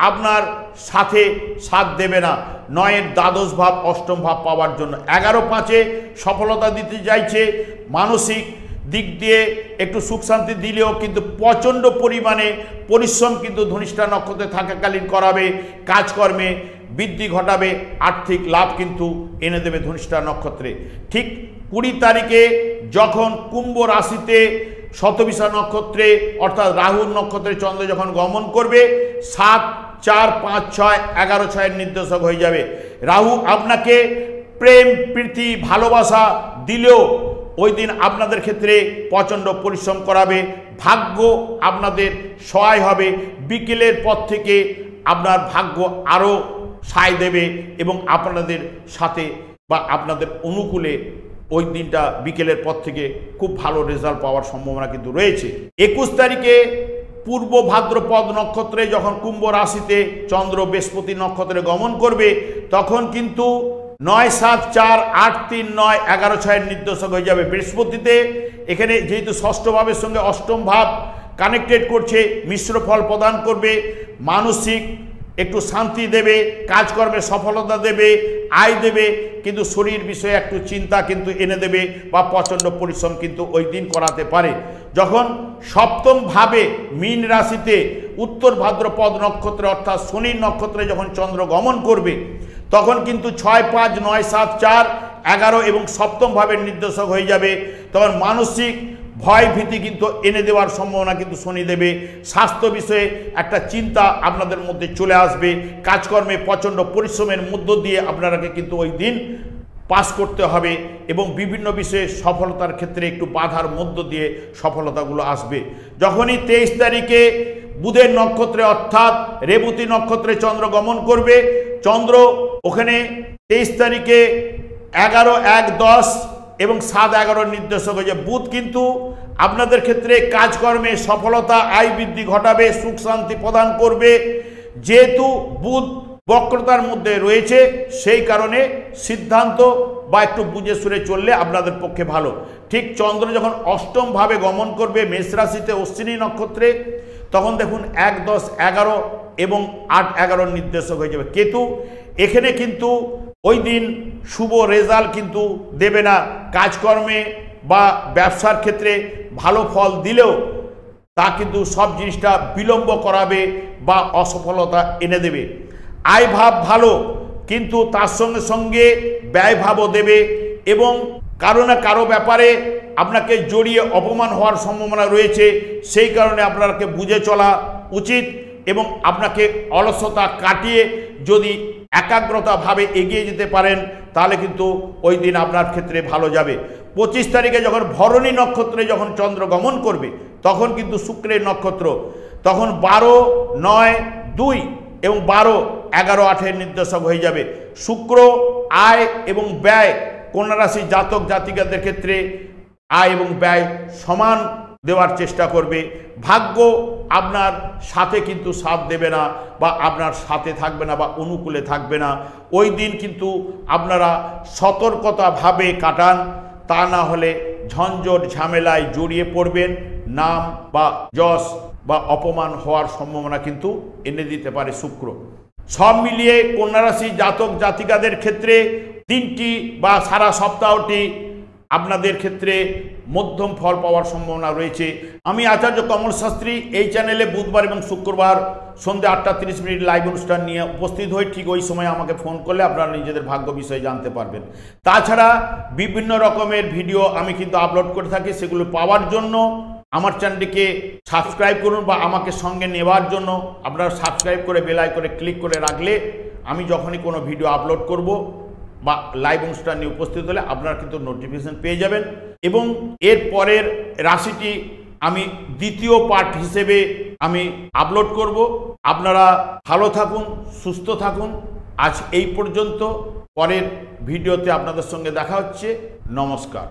আপনার সাথে সাথ দেবে না 9-এর দ্বাদশ ভাব, অষ্টম ভাব পাওয়ার জন্য। 11, 5 সফলতা দিতে চাইছে, মানসিক দিক দিয়ে একটু সুখ শান্তি দিলেও কিন্তু প্রচণ্ড পরিমাণে পরিশ্রম কিন্তু ধনিষ্ঠা নক্ষত্রে থাকাকালীন করাবে, কাজকর্মে বৃদ্ধি ঘটাবে, আর্থিক লাভ কিন্তু এনে দেবে ধনিষ্ঠা নক্ষত্রে। ঠিক 20 তারিখে যখন কুম্ভ রাশিতে শতবিশা নক্ষত্রে অর্থাৎ রাহুর নক্ষত্রে চন্দ্র যখন গমন করবে 7, 4, 5, 6, 11, 6 নির্দেশক হয়ে যাবে। রাহু আপনাকে প্রেম, প্রীতি, ভালোবাসা দিলেও ওই দিন আপনাদের ক্ষেত্রে প্রচণ্ড পরিশ্রম করাবে, ভাগ্য আপনাদের সহায় হবে। বিকেলের পর থেকে আপনার ভাগ্য আরও সায় দেবে এবং আপনাদের সাথে বা আপনাদের অনুকূলে ওই দিনটা বিকেলের পর থেকে খুব ভালো রেজাল্ট পাওয়ার সম্ভাবনা কিন্তু রয়েছে। 21 তারিখে পূর্ব ভাদ্রপদ নক্ষত্রে যখন কুম্ভ রাশিতে চন্দ্র বৃহস্পতি নক্ষত্রে গমন করবে তখন কিন্তু 9, 7, 4, 8, 3, 9, 11, 6 নির্দেশক হয়ে যাবে। বৃহস্পতিতে এখানে যেহেতু ষষ্ঠ ভাবের সঙ্গে অষ্টম ভাব কানেক্টেড করছে, মিশ্র ফল প্রদান করবে, মানসিক একটু শান্তি দেবে, কাজকর্মে সফলতা দেবে, আয় দেবে, কিন্তু শরীর বিষয়ে একটু চিন্তা কিন্তু এনে দেবে বা প্রচণ্ড পরিশ্রম কিন্তু ওই দিন করাতে পারে। যখন সপ্তম ভাবে মীন রাশিতে উত্তর ভাদ্রপদ নক্ষত্রে অর্থাৎ শনির নক্ষত্রে যখন চন্দ্র গমন করবে তখন কিন্তু 6, 5, 9, 7, 4, 11 এবং সপ্তম ভাবের নির্দেশক হয়ে যাবে। তখন মানসিক ভয় ভীতি কিন্তু এনে দেওয়ার সম্ভাবনা কিন্তু শনি দেবে। স্বাস্থ্য বিষয়ে একটা চিন্তা আপনাদের মধ্যে চলে আসবে, কাজকর্মে প্রচণ্ড পরিশ্রমের মধ্য দিয়ে আপনারাকে কিন্তু ওই দিন পাস করতে হবে এবং বিভিন্ন বিষয়ে সফলতার ক্ষেত্রে একটু বাধার মধ্য দিয়ে সফলতাগুলো আসবে। যখনই 23 তারিখে বুধের নক্ষত্রে অর্থাৎ রেবতী নক্ষত্রে চন্দ্র গমন করবে, চন্দ্র ওখানে 23 তারিখে 11, 1, 10 এবং 7, 11 নির্দেশক হয়ে যায়। বুধ কিন্তু আপনাদের ক্ষেত্রে কাজকর্মে সফলতা, আয় বৃদ্ধি ঘটাবে, সুখ শান্তি প্রদান করবে। যেহেতু বুধ বক্রতার মধ্যে রয়েছে সেই কারণে সিদ্ধান্ত বা একটু বুঝে শুনে চললে আপনাদের পক্ষে ভালো। ঠিক চন্দ্র যখন অষ্টম ভাবে গমন করবে মেষ রাশিতে অশ্বিনী নক্ষত্রে তখন দেখুন 1, 10, 11 এবং 8, 11 নির্দেশক হয়ে যাবে। কেতু এখানে কিন্তু ওই দিন শুভ রেজাল্ট কিন্তু দেবে না, কাজকর্মে বা ব্যবসার ক্ষেত্রে ভালো ফল দিলেও তা কিন্তু সব জিনিসটা বিলম্ব করাবে বা অসফলতা এনে দেবে। আয় ভাব ভালো, কিন্তু তার সঙ্গে সঙ্গে ব্যয় ভাবও দেবে এবং কারো না কারো ব্যাপারে আপনাকে জড়িয়ে অপমান হওয়ার সম্ভাবনা রয়েছে। সেই কারণে আপনাকে বুঝে চলা উচিত এবং আপনাকে অলসতা কাটিয়ে যদি একাগ্রতাভাবে এগিয়ে যেতে পারেন তাহলে কিন্তু ওই দিন আপনার ক্ষেত্রে ভালো যাবে। 25 তারিখে যখন ভরণী নক্ষত্রে যখন চন্দ্র গমন করবে তখন কিন্তু শুক্রের নক্ষত্র, তখন 12, 9, 2 এবং 12, 11, 8 নির্দেশক হয়ে যাবে। শুক্র আয় এবং ব্যয়, কন্যা রাশি জাতক জাতিকাদের ক্ষেত্রে আয় এবং ব্যয় সমান দেওয়ার চেষ্টা করবে। ভাগ্য আপনার সাথে কিন্তু সাথ দেবে না বা আপনার সাথে থাকবে না বা অনুকূলে থাকবে না। ওই দিন কিন্তু আপনারা সতর্কতাভাবে কাটান, তা না হলে ঝঞ্ঝট ঝামেলায় জড়িয়ে পড়বেন, নাম বা যশ বা অপমান হওয়ার সম্ভাবনা কিন্তু এনে দিতে পারে শুক্র। সব মিলিয়ে কন্যা রাশি জাতক জাতিকাদের ক্ষেত্রে দিনটি বা সারা সপ্তাহটি আপনাদের ক্ষেত্রে মধ্যম ফল পাওয়ার সম্ভাবনা রয়েছে। আমি আচার্য কমল শাস্ত্রী এই চ্যানেলে বুধবার এবং শুক্রবার সন্ধ্যে 8:30 লাইভ অনুষ্ঠান নিয়ে উপস্থিত হই। ঠিক ওই সময় আমাকে ফোন করলে আপনারা নিজেদের ভাগ্য বিষয়ে জানতে পারবেন। তাছাড়া বিভিন্ন রকমের ভিডিও আমি কিন্তু আপলোড করে থাকি, সেগুলো পাওয়ার জন্য আমার চ্যানেলটিকে সাবস্ক্রাইব করুন বা আমাকে সঙ্গে নেওয়ার জন্য আপনারা সাবস্ক্রাইব করে বেল আইকনে ক্লিক করে রাখলে আমি যখনই কোনো ভিডিও আপলোড করব বা লাইভ অনুষ্ঠান নিয়ে উপস্থিত হলে আপনারা কিন্তু নোটিফিকেশন পেয়ে যাবেন। এবং এর পরের রাশিটি আমি দ্বিতীয় পার্ট হিসেবে আমি আপলোড করব। আপনারা ভালো থাকুন, সুস্থ থাকুন। আজ এই পর্যন্ত, পরের ভিডিওতে আপনাদের সঙ্গে দেখা হচ্ছে। নমস্কার।